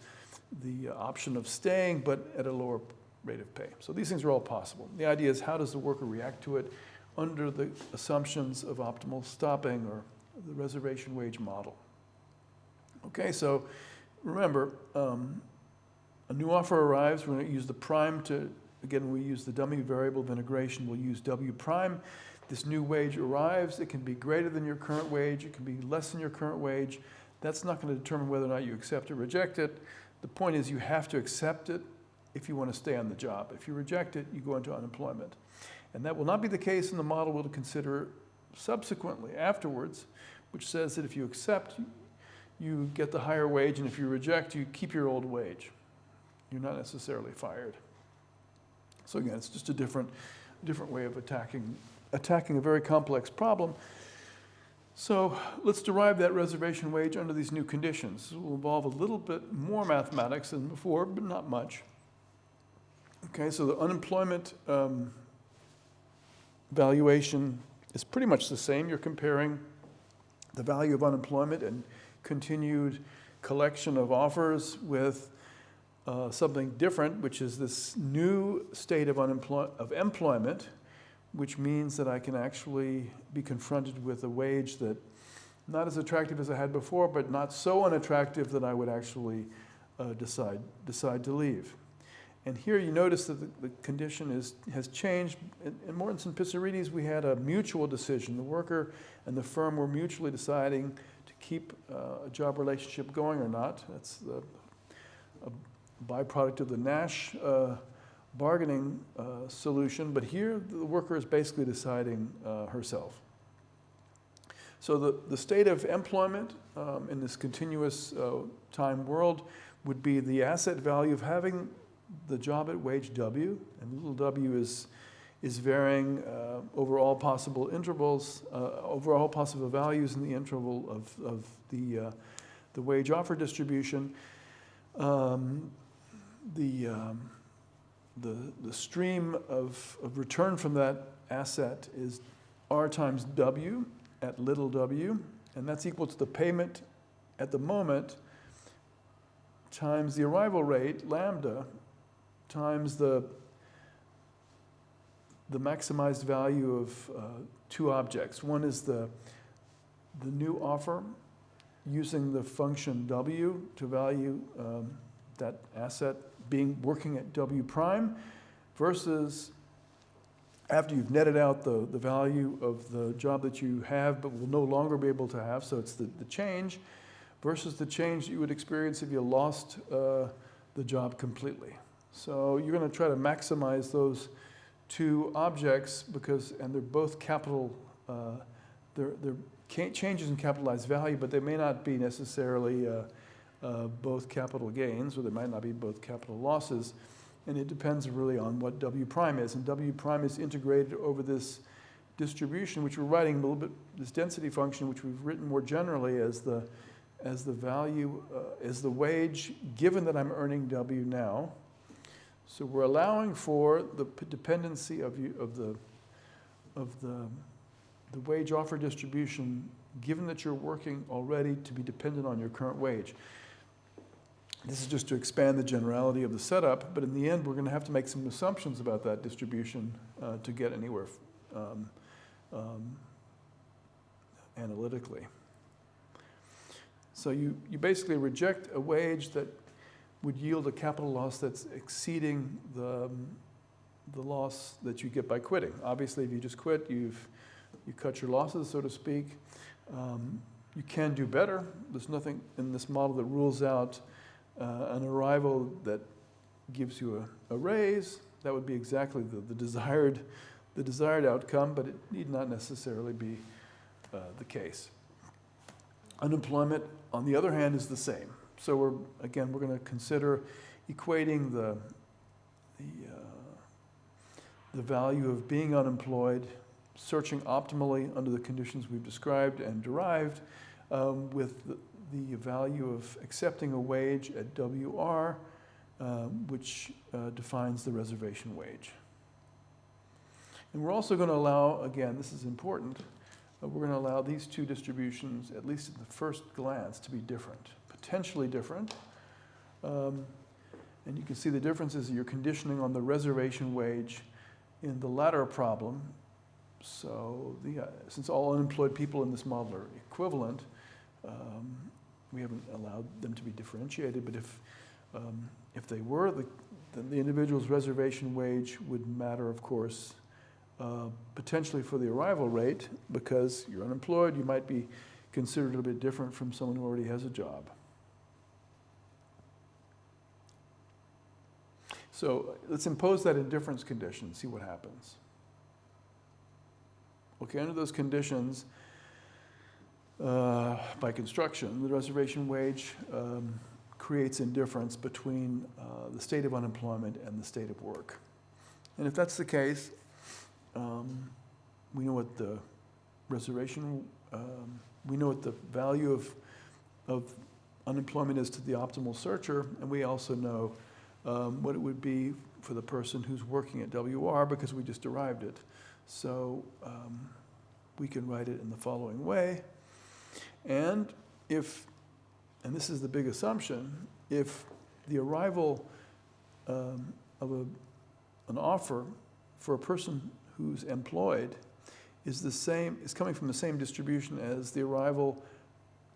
the option of staying, but at a lower rate of pay. So these things are all possible. The idea is, how does the worker react to it under the assumptions of optimal stopping or the reservation wage model? Okay, so remember, A new offer arrives, we're going to use the prime to, again, we use the dummy variable of integration, we'll use W prime. This new wage arrives, it can be greater than your current wage, it can be less than your current wage. That's not going to determine whether or not you accept or reject it. The point is you have to accept it if you want to stay on the job. If you reject it, you go into unemployment. And that will not be the case in the model we'll consider subsequently, afterwards, which says that if you accept, you get the higher wage, and if you reject, you keep your old wage. You're not necessarily fired. So again, it's just a different way of attacking a very complex problem. So let's derive that reservation wage under these new conditions. It will involve a little bit more mathematics than before, but not much. Okay, so the unemployment valuation is pretty much the same. You're comparing the value of unemployment and continued collection of offers with something different, which is this new state of employment, which means that I can actually be confronted with a wage that not as attractive as I had before, but not so unattractive that I would actually decide to leave. And here you notice that the condition has changed. In Mortensen and Pissarides, we had a mutual decision. The worker and the firm were mutually deciding to keep a job relationship going or not. That's a byproduct of the Nash bargaining solution, but here the worker is basically deciding herself. So the state of employment in this continuous time world would be the asset value of having the job at wage W, and little w is varying over all possible intervals, over all possible values in the interval of the wage offer distribution. The stream of return from that asset is R times W at little w, and that's equal to the payment at the moment times the arrival rate, lambda, times the maximized value of two objects. One is the new offer using the function W to value that asset working at W prime, versus after you've netted out the value of the job that you have but will no longer be able to have, so it's the change, versus the change that you would experience if you lost the job completely. So you're going to try to maximize those two objects and they're both capital, they're changes in capitalized value, but they may not be necessarily both capital gains, or they might not be both capital losses, and it depends really on what W prime is. And W prime is integrated over this distribution, which we're writing a little bit, this density function, which we've written more generally as the value, as the wage, given that I'm earning W now. So we're allowing for the dependency of the wage offer distribution, given that you're working already, to be dependent on your current wage. This is just to expand the generality of the setup, but in the end, we're going to have to make some assumptions about that distribution to get anywhere analytically. So you basically reject a wage that would yield a capital loss that's exceeding the loss that you get by quitting. Obviously, if you just quit, you cut your losses, so to speak. You can do better. There's nothing in this model that rules out an arrival that gives you a raise. That would be exactly the desired outcome, but it need not necessarily be the case. Unemployment, on the other hand, is the same. So we're going to consider equating the value of being unemployed, searching optimally under the conditions we've described and derived, with the value of accepting a wage at WR, which defines the reservation wage. And we're also going to allow, again, this is important, we're going to allow these two distributions, at least at the first glance, to be different, potentially different. And you can see the differences that you're conditioning on the reservation wage in the latter problem. So since all unemployed people in this model are equivalent, we haven't allowed them to be differentiated, but if If they were, then the individual's reservation wage would matter, of course, potentially for the arrival rate, because you're unemployed, you might be considered a little bit different from someone who already has a job. So let's impose that indifference condition, see what happens. Okay, under those conditions, by construction, the reservation wage creates indifference between the state of unemployment and the state of work. And if that's the case, we know what the reservation, we know what the value of unemployment is to the optimal searcher, and we also know what it would be for the person who's working at WR, because we just derived it. So we can write it in the following way. And this is the big assumption, if the arrival of an offer for a person who's employed is coming from the same distribution as the arrival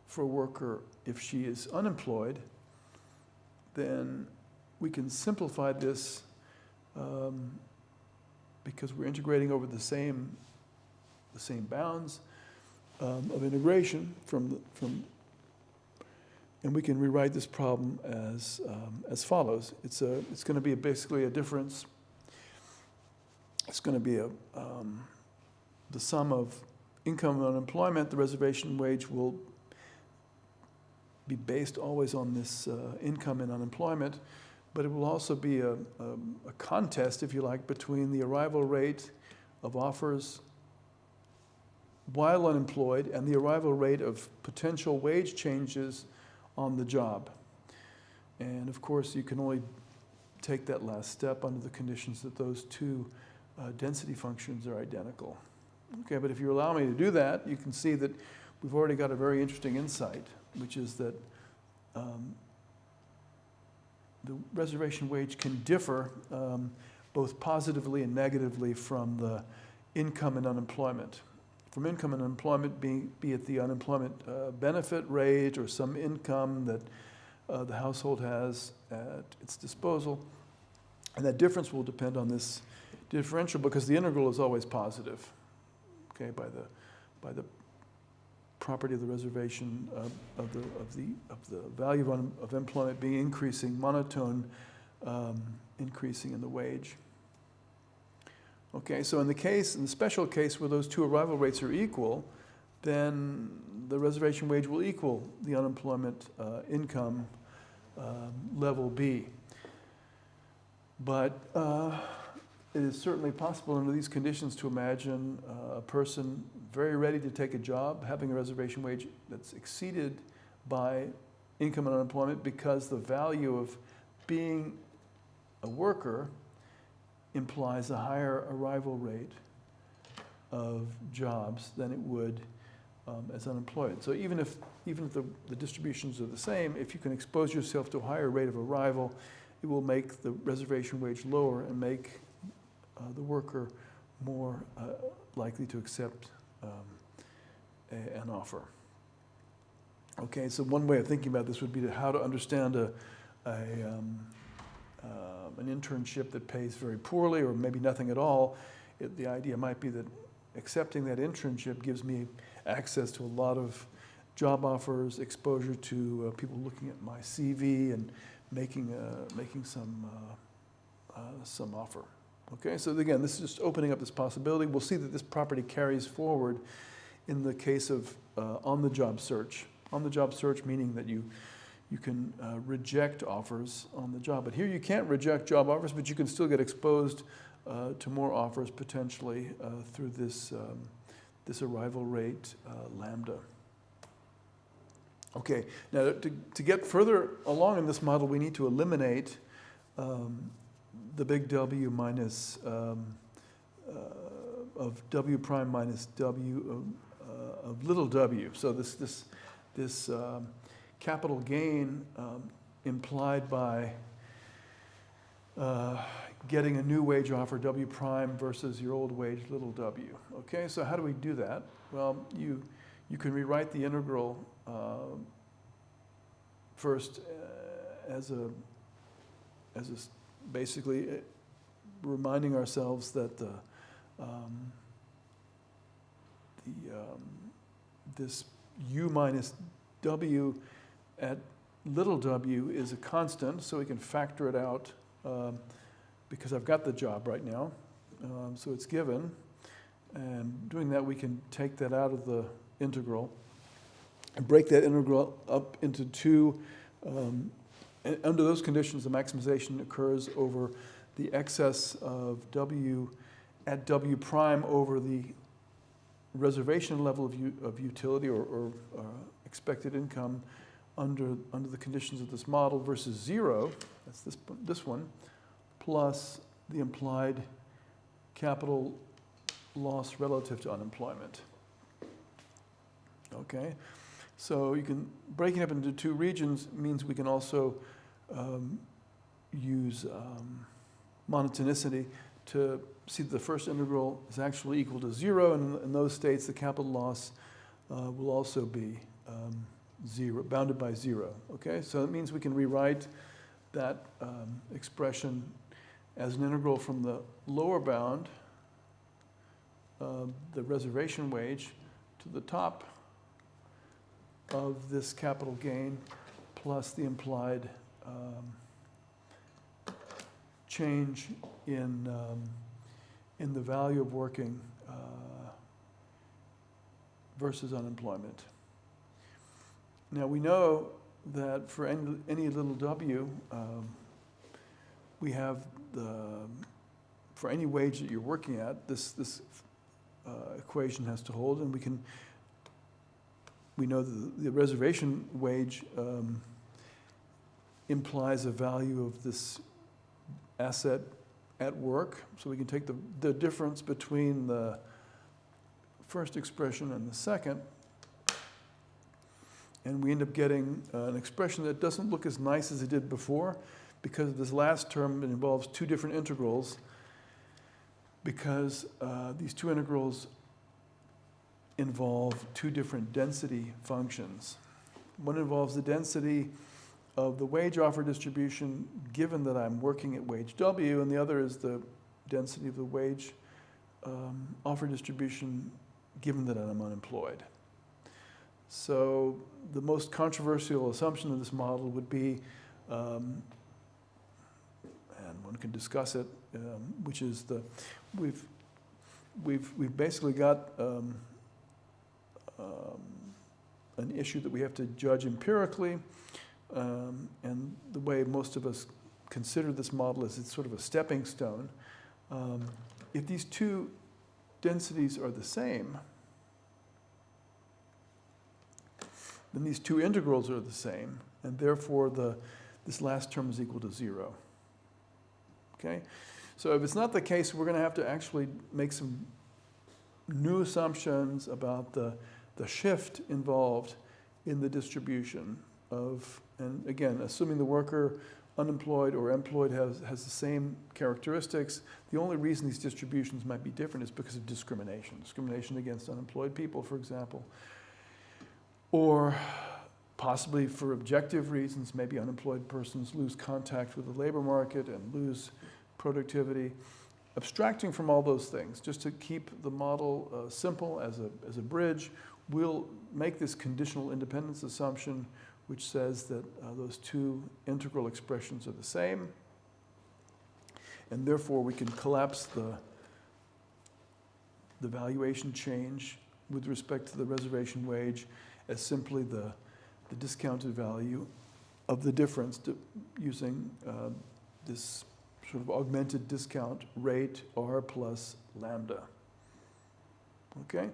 for a worker if she is unemployed, then we can simplify this because we're integrating over the same bounds of integration and we can rewrite this problem as follows. It's going to be basically a difference. It's going to be the sum of income and unemployment. The reservation wage will be based always on this income and unemployment, but it will also be a contest, if you like, between the arrival rate of offers while unemployed and the arrival rate of potential wage changes on the job. And of course, you can only take that last step under the conditions that those two density functions are identical. Okay, but if you allow me to do that, you can see that we've already got a very interesting insight, which is that the reservation wage can differ both positively and negatively from the income and unemployment. From income and unemployment, be it the unemployment benefit rate or some income that the household has at its disposal. And that difference will depend on this differential because the integral is always positive, okay, by the property of the reservation of the value of employment being increasing, monotone increasing in the wage. Okay, so in the special case where those two arrival rates are equal, then the reservation wage will equal the unemployment income level B. But it is certainly possible under these conditions to imagine a person very ready to take a job, having a reservation wage that's exceeded by income and unemployment because the value of being a worker implies a higher arrival rate of jobs than it would as unemployed. So even if the distributions are the same, if you can expose yourself to a higher rate of arrival, it will make the reservation wage lower and make the worker more likely to accept an offer. Okay, so one way of thinking about this would be how to understand an internship that pays very poorly or maybe nothing at all. The idea might be that accepting that internship gives me access to a lot of job offers, exposure to people looking at my CV and making some offer. Okay, so again, this is just opening up this possibility. We'll see that this property carries forward in the case of on-the-job search. On-the-job search meaning that you can reject offers on the job. But here you can't reject job offers, but you can still get exposed to more offers potentially through this arrival rate lambda. Okay, now to get further along in this model, we need to eliminate the big W minus of W prime minus W of little w. So this capital gain implied by getting a new wage offer W prime versus your old wage little w. Okay, so how do we do that? Well, you can rewrite the integral first as as basically reminding ourselves that this u minus w at little w is a constant, so we can factor it out because I've got the job right now, so it's given. And doing that, we can take that out of the integral and break that integral up into two. And under those conditions, the maximization occurs over the excess of w at w prime over the reservation level of utility or expected income under the conditions of this model versus 0, that's this one, plus the implied capital loss relative to unemployment. Okay, so you can, breaking up into two regions means we can also use monotonicity to see that the first integral is actually equal to 0, and in those states the capital loss will also be 0, bounded by 0. Okay, so that means we can rewrite that expression as an integral from the lower bound, the reservation wage, to the top of this capital gain plus the implied change in the value of working versus unemployment. Now we know that for any little w, we have for any wage that you're working at, this equation has to hold, and we know that the reservation wage implies a value of this asset at work, so we can take the difference between the first expression and the second, and we end up getting an expression that doesn't look as nice as it did before, because of this last term. It involves two different integrals, because these two integrals involve two different density functions. One involves the density of the wage offer distribution given that I'm working at wage W, and the other is the density of the wage offer distribution given that I'm unemployed. So the most controversial assumption of this model would be, and one can discuss it, which is we've basically got an issue that we have to judge empirically, and the way most of us consider this model is it's sort of a stepping stone. If these two densities are the same, then these two integrals are the same, and therefore this last term is equal to 0. Okay? So if it's not the case, we're going to have to actually make some new assumptions about the shift involved in the distribution of, and again, assuming the worker, unemployed or employed, has the same characteristics. The only reason these distributions might be different is because of discrimination against unemployed people, for example. Or possibly for objective reasons, maybe unemployed persons lose contact with the labor market and lose productivity. Abstracting from all those things, just to keep the model simple as a bridge, we'll make this conditional independence assumption, which says that those two integral expressions are the same, and therefore we can collapse the valuation change with respect to the reservation wage as simply the discounted value of the difference using this sort of augmented discount rate R plus lambda. Okay,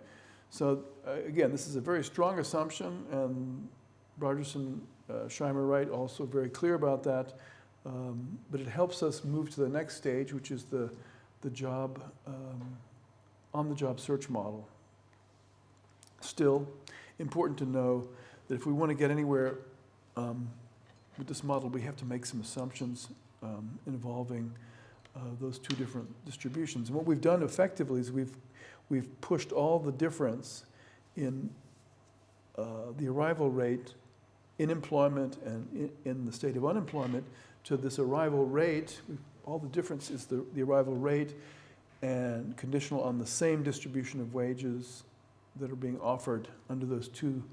so again, this is a very strong assumption, and Rogerson, Scheimer, Wright also very clear about that, but it helps us move to the next stage, which is the job, on-the-job search model. Still, important to know that if we want to get anywhere with this model, we have to make some assumptions involving those two different distributions. And what we've done effectively is we've pushed all the difference in the arrival rate in employment and in the state of unemployment to this arrival rate. All the difference is the arrival rate and conditional on the same distribution of wages that are being offered under those two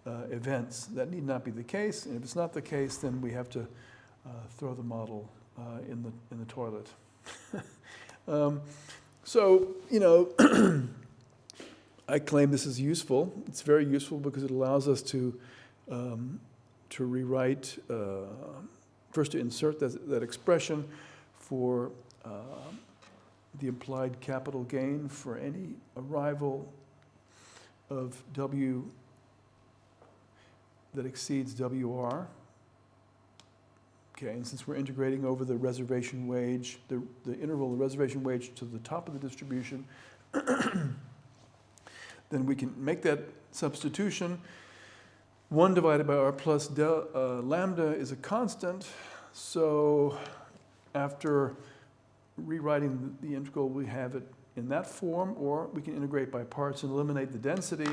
events. That need not be the case, and if it's not the case, then we have to throw the model in the toilet. So, you know, I claim this is useful. It's very useful because it allows us to rewrite, first to insert that expression for the implied capital gain for any arrival of W that exceeds WR. Okay, and since we're integrating over the reservation wage, the interval of the reservation wage to the top of the distribution, then we can make that substitution. 1 divided by R plus lambda is a constant, so after rewriting the integral, we have it in that form, or we can integrate by parts and eliminate the density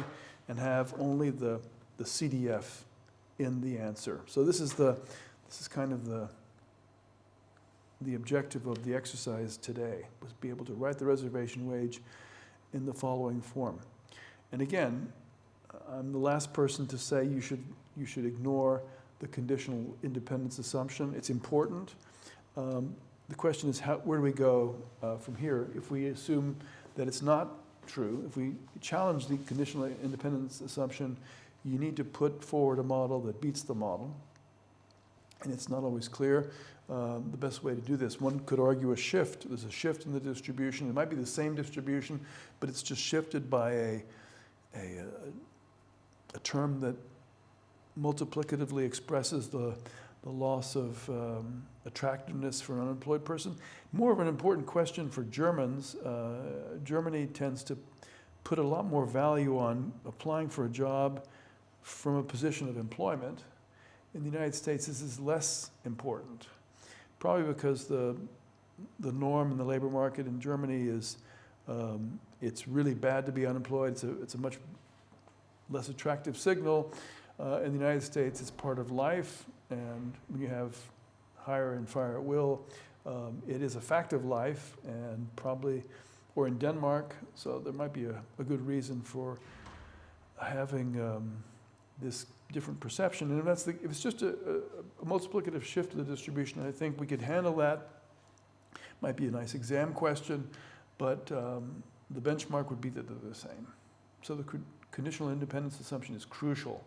and have only the CDF in the answer. So this is kind of the objective of the exercise today, was be able to write the reservation wage in the following form. And again, I'm the last person to say you should ignore the conditional independence assumption. It's important. The question is, where do we go from here? If we assume that it's not true, if we challenge the conditional independence assumption, you need to put forward a model that beats the model. And it's not always clear the best way to do this. One could argue a shift. There's a shift in the distribution. It might be the same distribution, but it's just shifted by a term that multiplicatively expresses the loss of attractiveness for an unemployed person. More of an important question for Germans. Germany tends to put a lot more value on applying for a job from a position of employment. In the United States, this is less important, probably because the norm in the labor market in Germany is it's really bad to be unemployed. It's a much less attractive signal. In the United States, it's part of life, and when you have hire and fire at will, it is a fact of life, and probably, or in Denmark, so there might be a good reason for having this different perception. And if it's just a multiplicative shift of the distribution, I think we could handle that. Might be a nice exam question, but the benchmark would be that they're the same. So the conditional independence assumption is crucial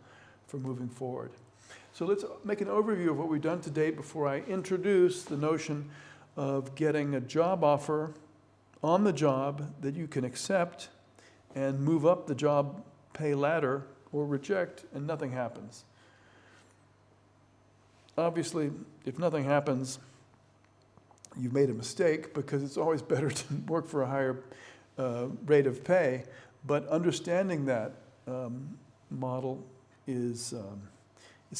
for moving forward. So let's make an overview of what we've done to date before I introduce the notion of getting a job offer on the job that you can accept and move up the job pay ladder or reject, and nothing happens. Obviously, if nothing happens, you've made a mistake, because it's always better to work for a higher rate of pay. But understanding that model is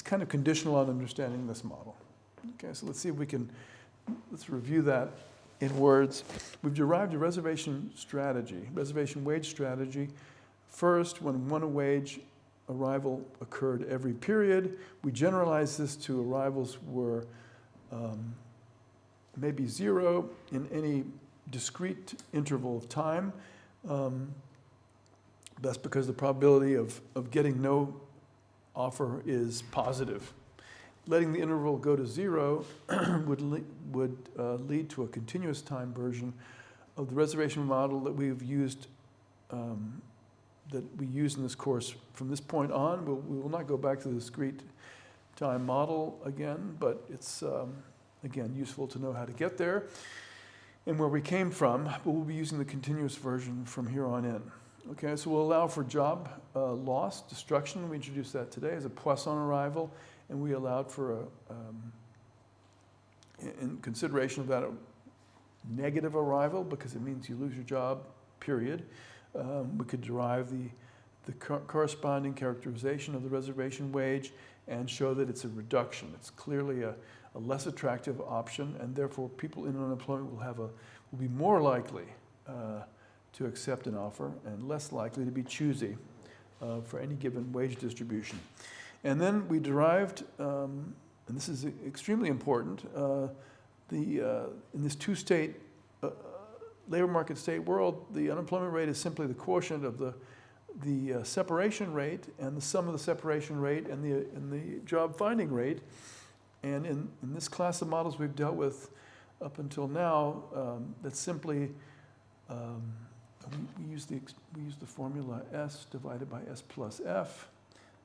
kind of conditional on understanding this model. Okay, so let's see if we can, let's review that in words. We've derived a reservation wage strategy. First, when one wage arrival occurred every period, we generalized this to arrivals were maybe 0 in any discrete interval of time. That's because the probability of getting no offer is positive. Letting the interval go to 0 would lead to a continuous time version of the reservation model that we've used, that we use in this course from this point on. We will not go back to the discrete time model again, but it's, again, useful to know how to get there and where we came from, but we'll be using the continuous version from here on in. Okay, so we'll allow for job loss, destruction. We introduced that today as a Poisson arrival, and we allowed for, in consideration of that, a negative arrival, because it means you lose your job, period. We could derive the corresponding characterization of the reservation wage and show that it's a reduction. It's clearly a less attractive option, and therefore people in unemployment will be more likely to accept an offer and less likely to be choosy for any given wage distribution. And then we derived, and this is extremely important, in this two-state labor market state world, the unemployment rate is simply the quotient of the separation rate and the sum of the separation rate and the job finding rate. And in this class of models we've dealt with up until now, that's simply, we use the formula S divided by S plus F.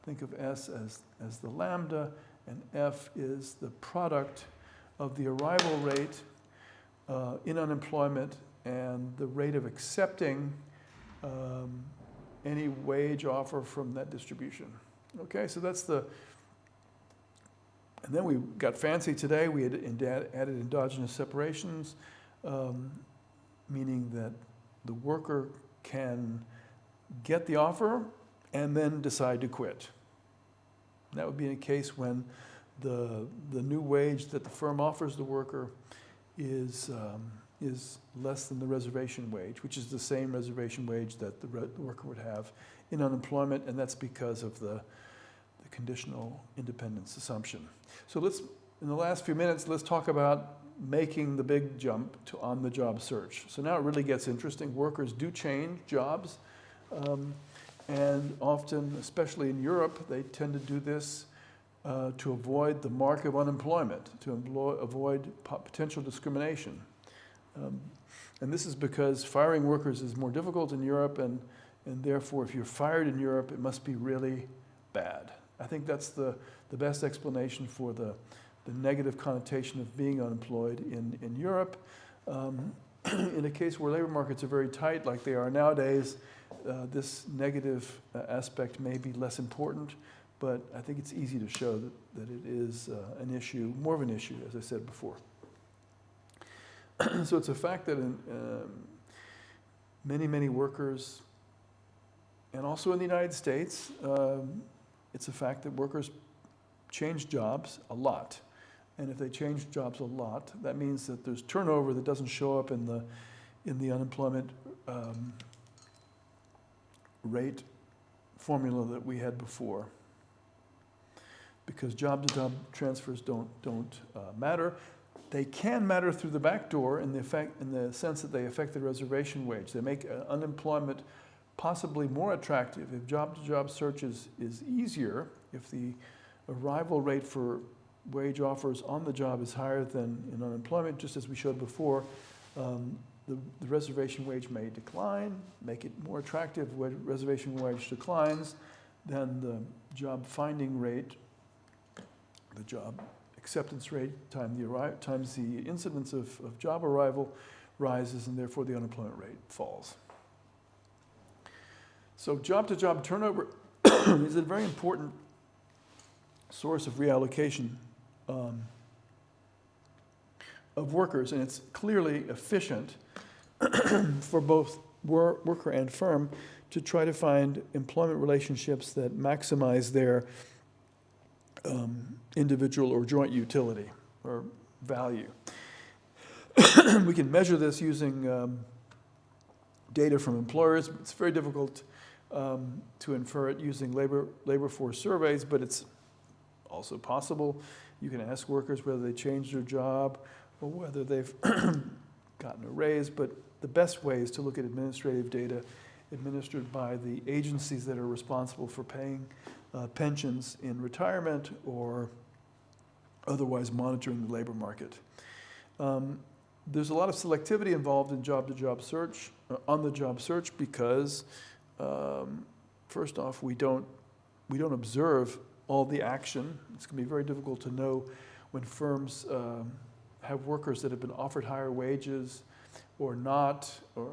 Think of S as the lambda, and F is the product of the arrival rate in unemployment and the rate of accepting any wage offer from that distribution. Okay, so that's the, and then we got fancy today. We had added endogenous separations, meaning that the worker can get the offer and then decide to quit. That would be in a case when the new wage that the firm offers the worker is less than the reservation wage, which is the same reservation wage that the worker would have in unemployment, and that's because of the conditional independence assumption. So in the last few minutes, let's talk about making the big jump to on-the-job search. So now it really gets interesting. Workers do change jobs, and often, especially in Europe, they tend to do this to avoid the mark of unemployment, to avoid potential discrimination. And this is because firing workers is more difficult in Europe, and therefore, if you're fired in Europe, it must be really bad. I think that's the best explanation for the negative connotation of being unemployed in Europe. In a case where labor markets are very tight, like they are nowadays, this negative aspect may be less important, but I think it's easy to show that it is an issue, more of an issue, as I said before. So it's a fact that many workers, and also in the United States, it's a fact that workers change jobs a lot. And if they change jobs a lot, that means that there's turnover that doesn't show up in the unemployment rate formula that we had before, because job-to-job transfers don't matter. They can matter through the back door in the sense that they affect the reservation wage. They make unemployment possibly more attractive if job-to-job search is easier, if the arrival rate for wage offers on the job is higher than in unemployment. Just as we showed before, the reservation wage may decline, make it more attractive. When reservation wage declines, then the job finding rate, the job acceptance rate times the incidence of job arrival rises, and therefore the unemployment rate falls. So job-to-job turnover is a very important source of reallocation of workers, and it's clearly efficient for both worker and firm to try to find employment relationships that maximize their individual or joint utility or value. We can measure this using data from employers. It's very difficult to infer it using labor force surveys, but it's also possible. You can ask workers whether they changed their job or whether they've gotten a raise, but the best way is to look at administrative data administered by the agencies that are responsible for paying pensions in retirement or otherwise monitoring the labor market. There's a lot of selectivity involved in job-to-job search, on-the-job search, because first off, we don't observe all the action. It's going to be very difficult to know when firms have workers that have been offered higher wages or not, or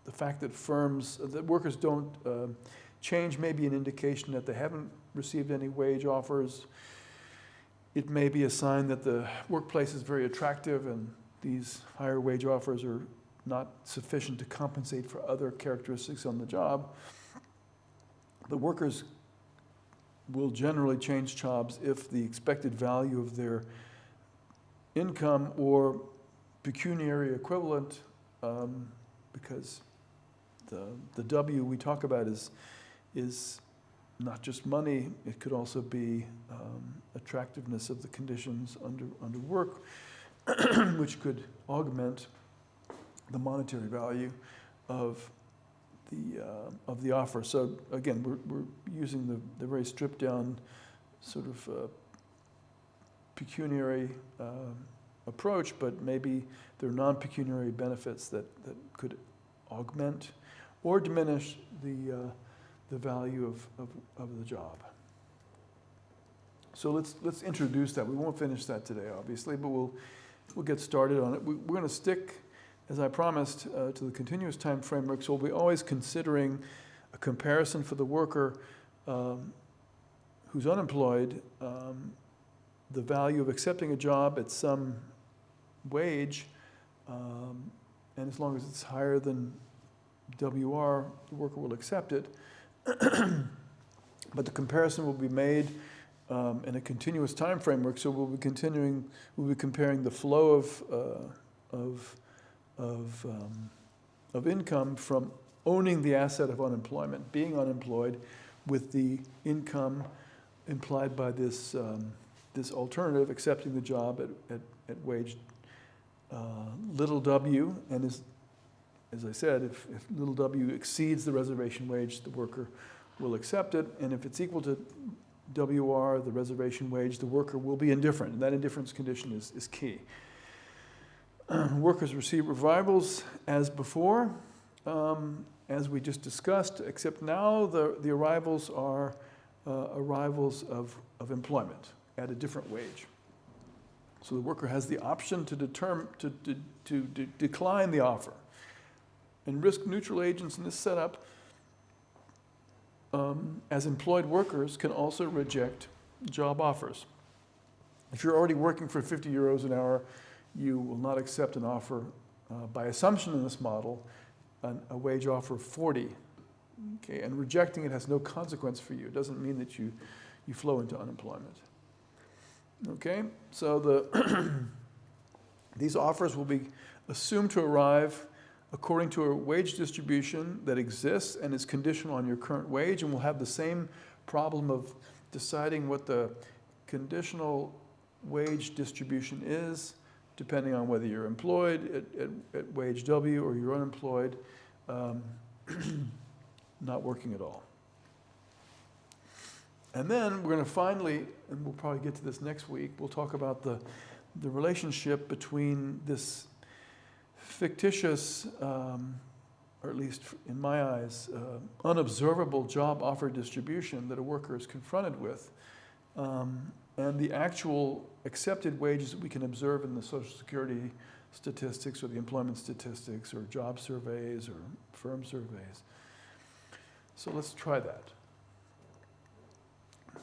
the fact that workers don't change may be an indication that they haven't received any wage offers. It may be a sign that the workplace is very attractive and these higher wage offers are not sufficient to compensate for other characteristics on the job. The workers will generally change jobs if the expected value of their income or pecuniary equivalent, because the W we talk about is not just money, it could also be attractiveness of the conditions under work, which could augment the monetary value of the offer. So again, we're using the very stripped down sort of pecuniary approach, but maybe there are non-pecuniary benefits that could augment or diminish the value of the job. So let's introduce that. We won't finish that today, obviously, but we'll get started on it. We're going to stick, as I promised, to the continuous time framework. So we'll be always considering a comparison for the worker who's unemployed, the value of accepting a job at some wage, and as long as it's higher than WR, the worker will accept it. But the comparison will be made in a continuous time framework. So we'll be comparing the flow of income from owning the asset of unemployment, being unemployed, with the income implied by this alternative, accepting the job at wage little w, and as I said, if little w exceeds the reservation wage, the worker will accept it, and if it's equal to WR, the reservation wage, the worker will be indifferent, and that indifference condition is key. Workers receive revivals as before, as we just discussed, except now the arrivals are arrivals of employment at a different wage. So the worker has the option to decline the offer. And risk-neutral agents in this setup, as employed workers, can also reject job offers. If you're already working for 50 euros an hour, you will not accept an offer, by assumption in this model, a wage offer of 40. Okay, and rejecting it has no consequence for you. It doesn't mean that you flow into unemployment. Okay, so these offers will be assumed to arrive according to a wage distribution that exists and is conditional on your current wage, and will have the same problem of deciding what the conditional wage distribution is, depending on whether you're employed at wage W or you're unemployed, not working at all. And then we're going to finally, and we'll probably get to this next week, we'll talk about the relationship between this fictitious, or at least in my eyes, unobservable job offer distribution that a worker is confronted with, and the actual accepted wages that we can observe in the Social Security statistics or the employment statistics or job surveys or firm surveys. So let's try that.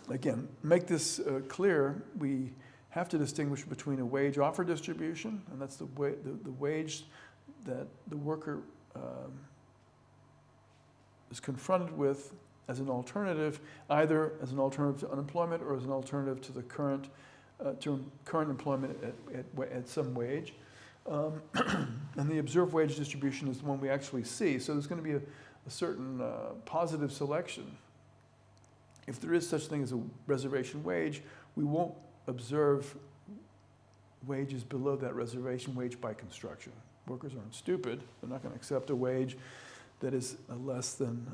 Again, make this clear, we have to distinguish between a wage offer distribution, and that's the wage that the worker is confronted with as an alternative, either as an alternative to unemployment or as an alternative to the current employment at some wage. And the observed wage distribution is the one we actually see. So there's going to be a certain positive selection. If there is such thing as a reservation wage, we won't observe wages below that reservation wage by construction. Workers aren't stupid. They're not going to accept a wage that is less than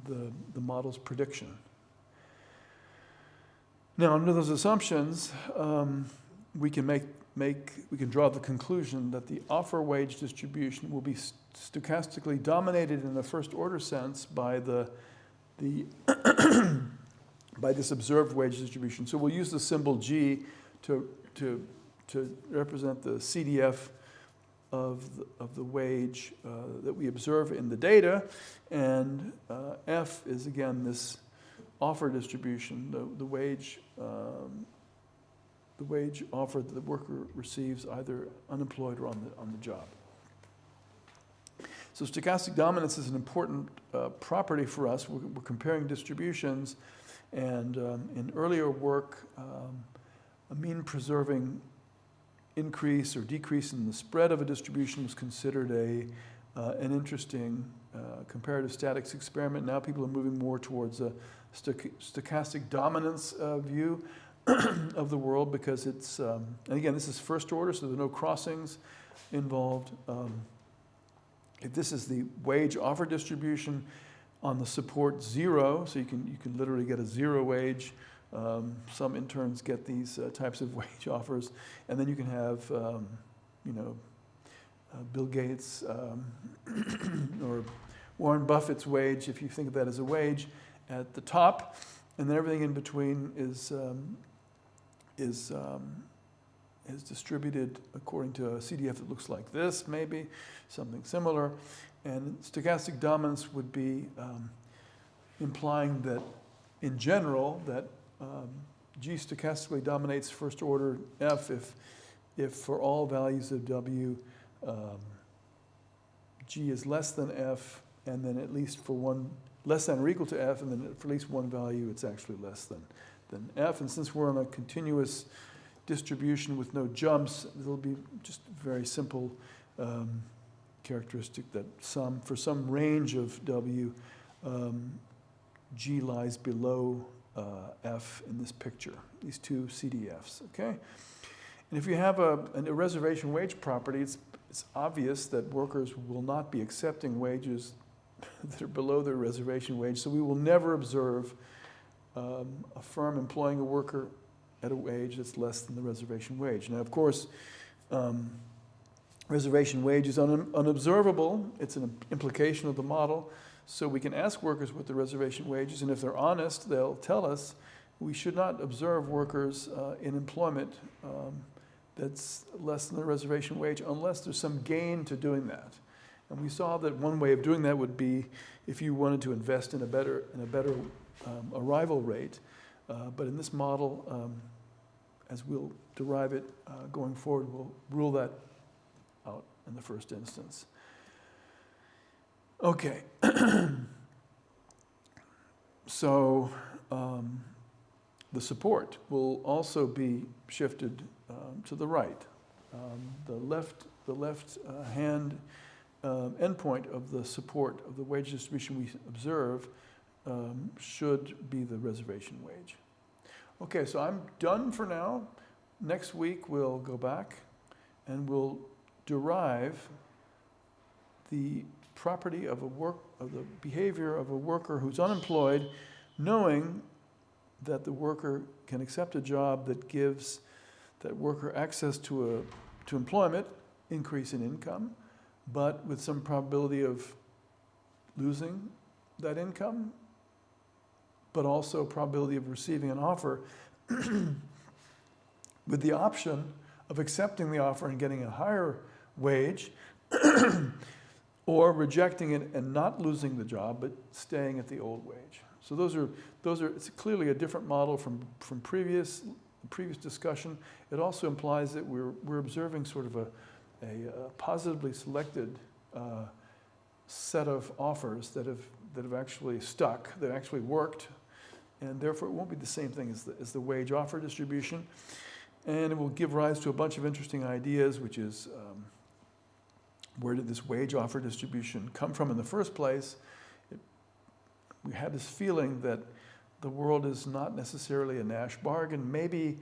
the model's prediction. Now, under those assumptions, we can draw the conclusion that the offer wage distribution will be stochastically dominated in the first order sense by by this observed wage distribution. So we'll use the symbol G to represent the CDF of the wage that we observe in the data, and F is again this offer distribution, the wage offer that the worker receives either unemployed or on the job. So stochastic dominance is an important property for us. We're comparing distributions, and in earlier work, a mean preserving increase or decrease in the spread of a distribution was considered an interesting comparative statics experiment. Now people are moving more towards a stochastic dominance view of the world, because it's, and again, this is first order, so there are no crossings involved. If this is the wage offer distribution on the support 0, so you can literally get a 0 wage. Some interns get these types of wage offers, and then you can have, Bill Gates or Warren Buffett's wage, if you think of that as a wage, at the top, and then everything in between is distributed according to a CDF that looks like this, maybe something similar. And stochastic dominance would be implying that, in general, that G stochastically dominates first order F if for all values of W, G is less than F, and then at least for one less than or equal to F, and then for at least one value it's actually less than F. And since we're on a continuous distribution with no jumps, it'll be just a very simple characteristic that for some range of W, G lies below F in this picture, these two CDFs, okay? And if you have a reservation wage property, it's obvious that workers will not be accepting wages that are below their reservation wage, so we will never observe a firm employing a worker at a wage that's less than the reservation wage. Now, of course, reservation wage is unobservable. It's an implication of the model. So we can ask workers what the reservation wage is, and if they're honest, they'll tell us we should not observe workers in employment that's less than the reservation wage unless there's some gain to doing that. And we saw that one way of doing that would be if you wanted to invest in a better arrival rate. But in this model, as we'll derive it going forward, we'll rule that out in the first instance. Okay. So the support will also be shifted to the right. The left hand endpoint of the support of the wage distribution we observe should be the reservation wage. Okay, so I'm done for now. Next week we'll go back and we'll derive the property of the behavior of a worker who's unemployed, knowing that the worker can accept a job that gives that worker access to employment, increase in income, but with some probability of losing that income, but also probability of receiving an offer with the option of accepting the offer and getting a higher wage or rejecting it and not losing the job, but staying at the old wage. So those are it's clearly a different model from previous discussion. It also implies that we're observing sort of a positively selected set of offers that have actually stuck, that actually worked, and therefore it won't be the same thing as the wage offer distribution. And it will give rise to a bunch of interesting ideas, which is where did this wage offer distribution come from in the first place? We had this feeling that the world is not necessarily a Nash bargain. Maybe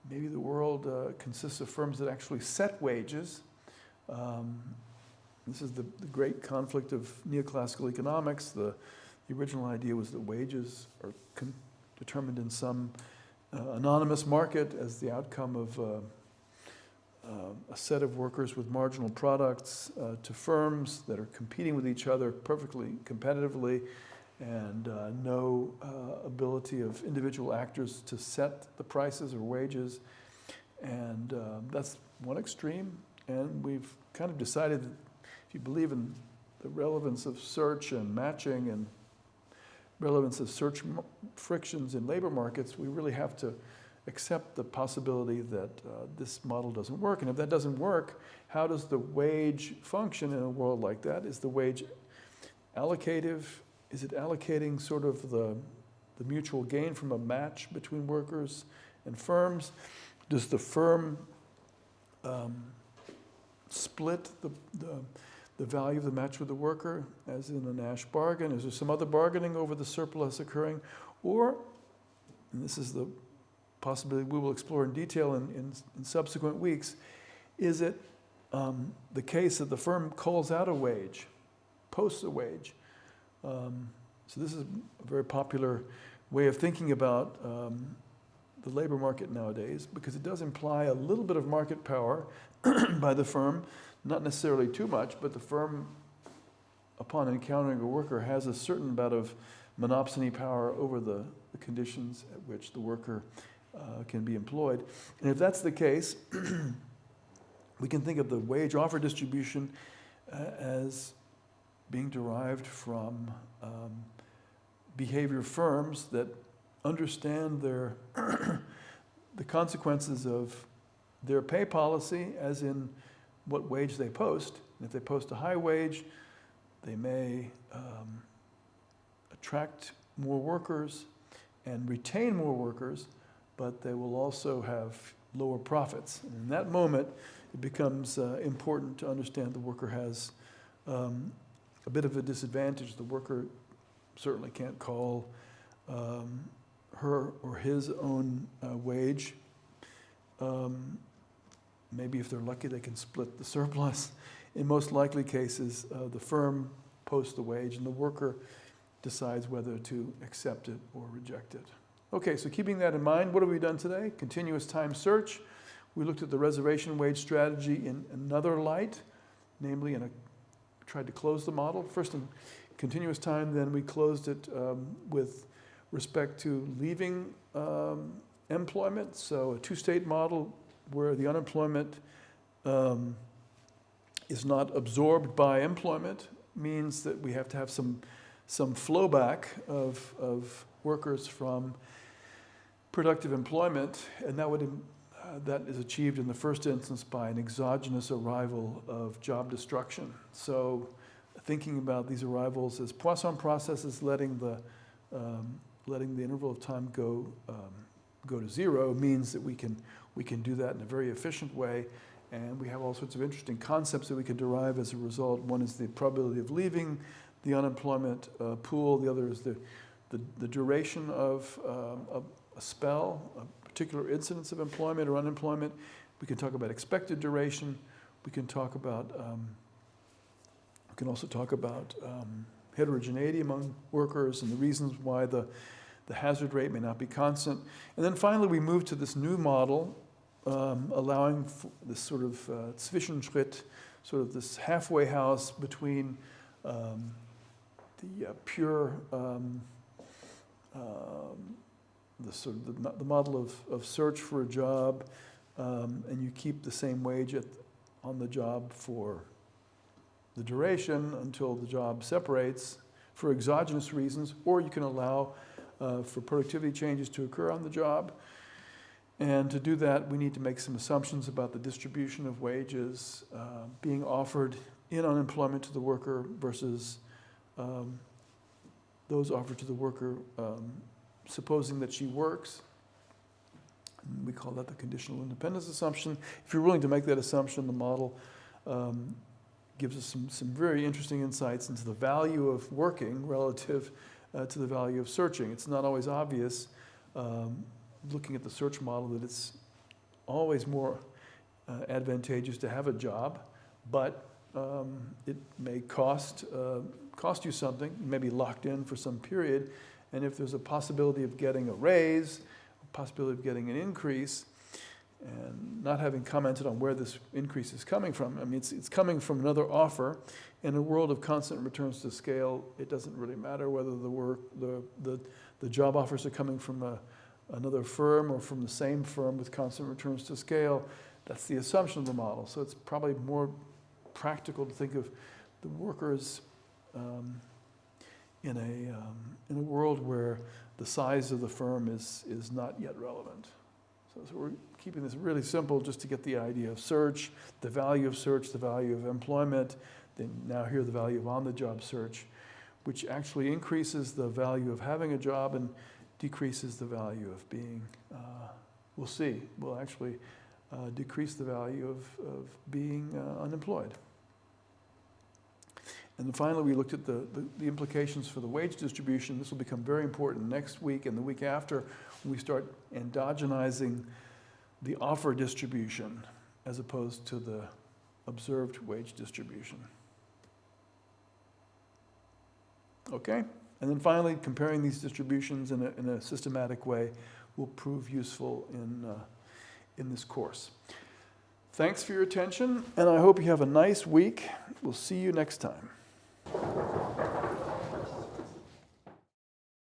the world consists of firms that actually set wages. This is the great conflict of neoclassical economics. The original idea was that wages are determined in some anonymous market as the outcome of a set of workers with marginal products to firms that are competing with each other perfectly competitively, and no ability of individual actors to set the prices or wages. And that's one extreme. And we've kind of decided that if you believe in the relevance of search and matching and relevance of search frictions in labor markets, we really have to accept the possibility that this model doesn't work. And if that doesn't work, how does the wage function in a world like that? Is the wage allocative? Is it allocating sort of the mutual gain from a match between workers and firms? Does the firm split the value of the match with the worker, as in a Nash bargain? Is there some other bargaining over the surplus occurring? Or, and this is the possibility we will explore in detail in subsequent weeks, is it the case that the firm calls out a wage, posts a wage? So this is a very popular way of thinking about the labor market nowadays, because it does imply a little bit of market power by the firm, not necessarily too much, but the firm, upon encountering a worker, has a certain amount of monopsony power over the conditions at which the worker can be employed. And if that's the case, we can think of the wage offer distribution as being derived from behavior firms that understand their the consequences of their pay policy, as in what wage they post. And if they post a high wage, they may attract more workers and retain more workers, but they will also have lower profits. And in that moment, it becomes important to understand the worker has a bit of a disadvantage. The worker certainly can't call her or his own wage. Maybe if they're lucky, they can split the surplus. In most likely cases, the firm posts the wage and the worker decides whether to accept it or reject it. Okay, so keeping that in mind, what have we done today? Continuous time search. We looked at the reservation wage strategy in another light, namely tried to close the model. First in continuous time, then we closed it with respect to leaving employment. So a two-state model where the unemployment is not absorbed by employment means that we have to have some flow back of workers from productive employment, and that is achieved in the first instance by an exogenous arrival of job destruction. So thinking about these arrivals as Poisson processes, letting the interval of time go to zero means that we can do that in a very efficient way, and we have all sorts of interesting concepts that we can derive as a result. One is the probability of leaving the unemployment pool. The other is the duration of a spell, a particular incidence of employment or unemployment. We can talk about expected duration. We can talk about. We can also talk about heterogeneity among workers and the reasons why the hazard rate may not be constant. And then finally, we move to this new model, allowing for this sort of Zwischenschritt, sort of this halfway house between the pure, the model of search for a job, and you keep the same wage on the job for the duration until the job separates for exogenous reasons, or you can allow for productivity changes to occur on the job. And to do that, we need to make some assumptions about the distribution of wages being offered in unemployment to the worker versus those offered to the worker supposing that she works. And we call that the conditional independence assumption. If you're willing to make that assumption, the model gives us some very interesting insights into the value of working relative to the value of searching. It's not always obvious, looking at the search model, that it's always more advantageous to have a job, but it may cost you something. You may be locked in for some period, and if there's a possibility of getting a raise, a possibility of getting an increase, and not having commented on where this increase is coming from, I mean, it's coming from another offer. In a world of constant returns to scale, it doesn't really matter whether the job offers are coming from another firm or from the same firm with constant returns to scale. That's the assumption of the model. So it's probably more practical to think of the workers in a world where the size of the firm is not yet relevant. So we're keeping this really simple just to get the idea of search, the value of search, the value of employment, then now here the value of on-the-job search, which actually increases the value of having a job and decreases the value of being, we'll see, will actually decrease the value of being unemployed. And then finally, we looked at the implications for the wage distribution. This will become very important next week and the week after when we start endogenizing the offer distribution as opposed to the observed wage distribution. Okay? And then finally, comparing these distributions in a systematic way will prove useful in this course. Thanks for your attention, and I hope you have a nice week. We'll see you next time.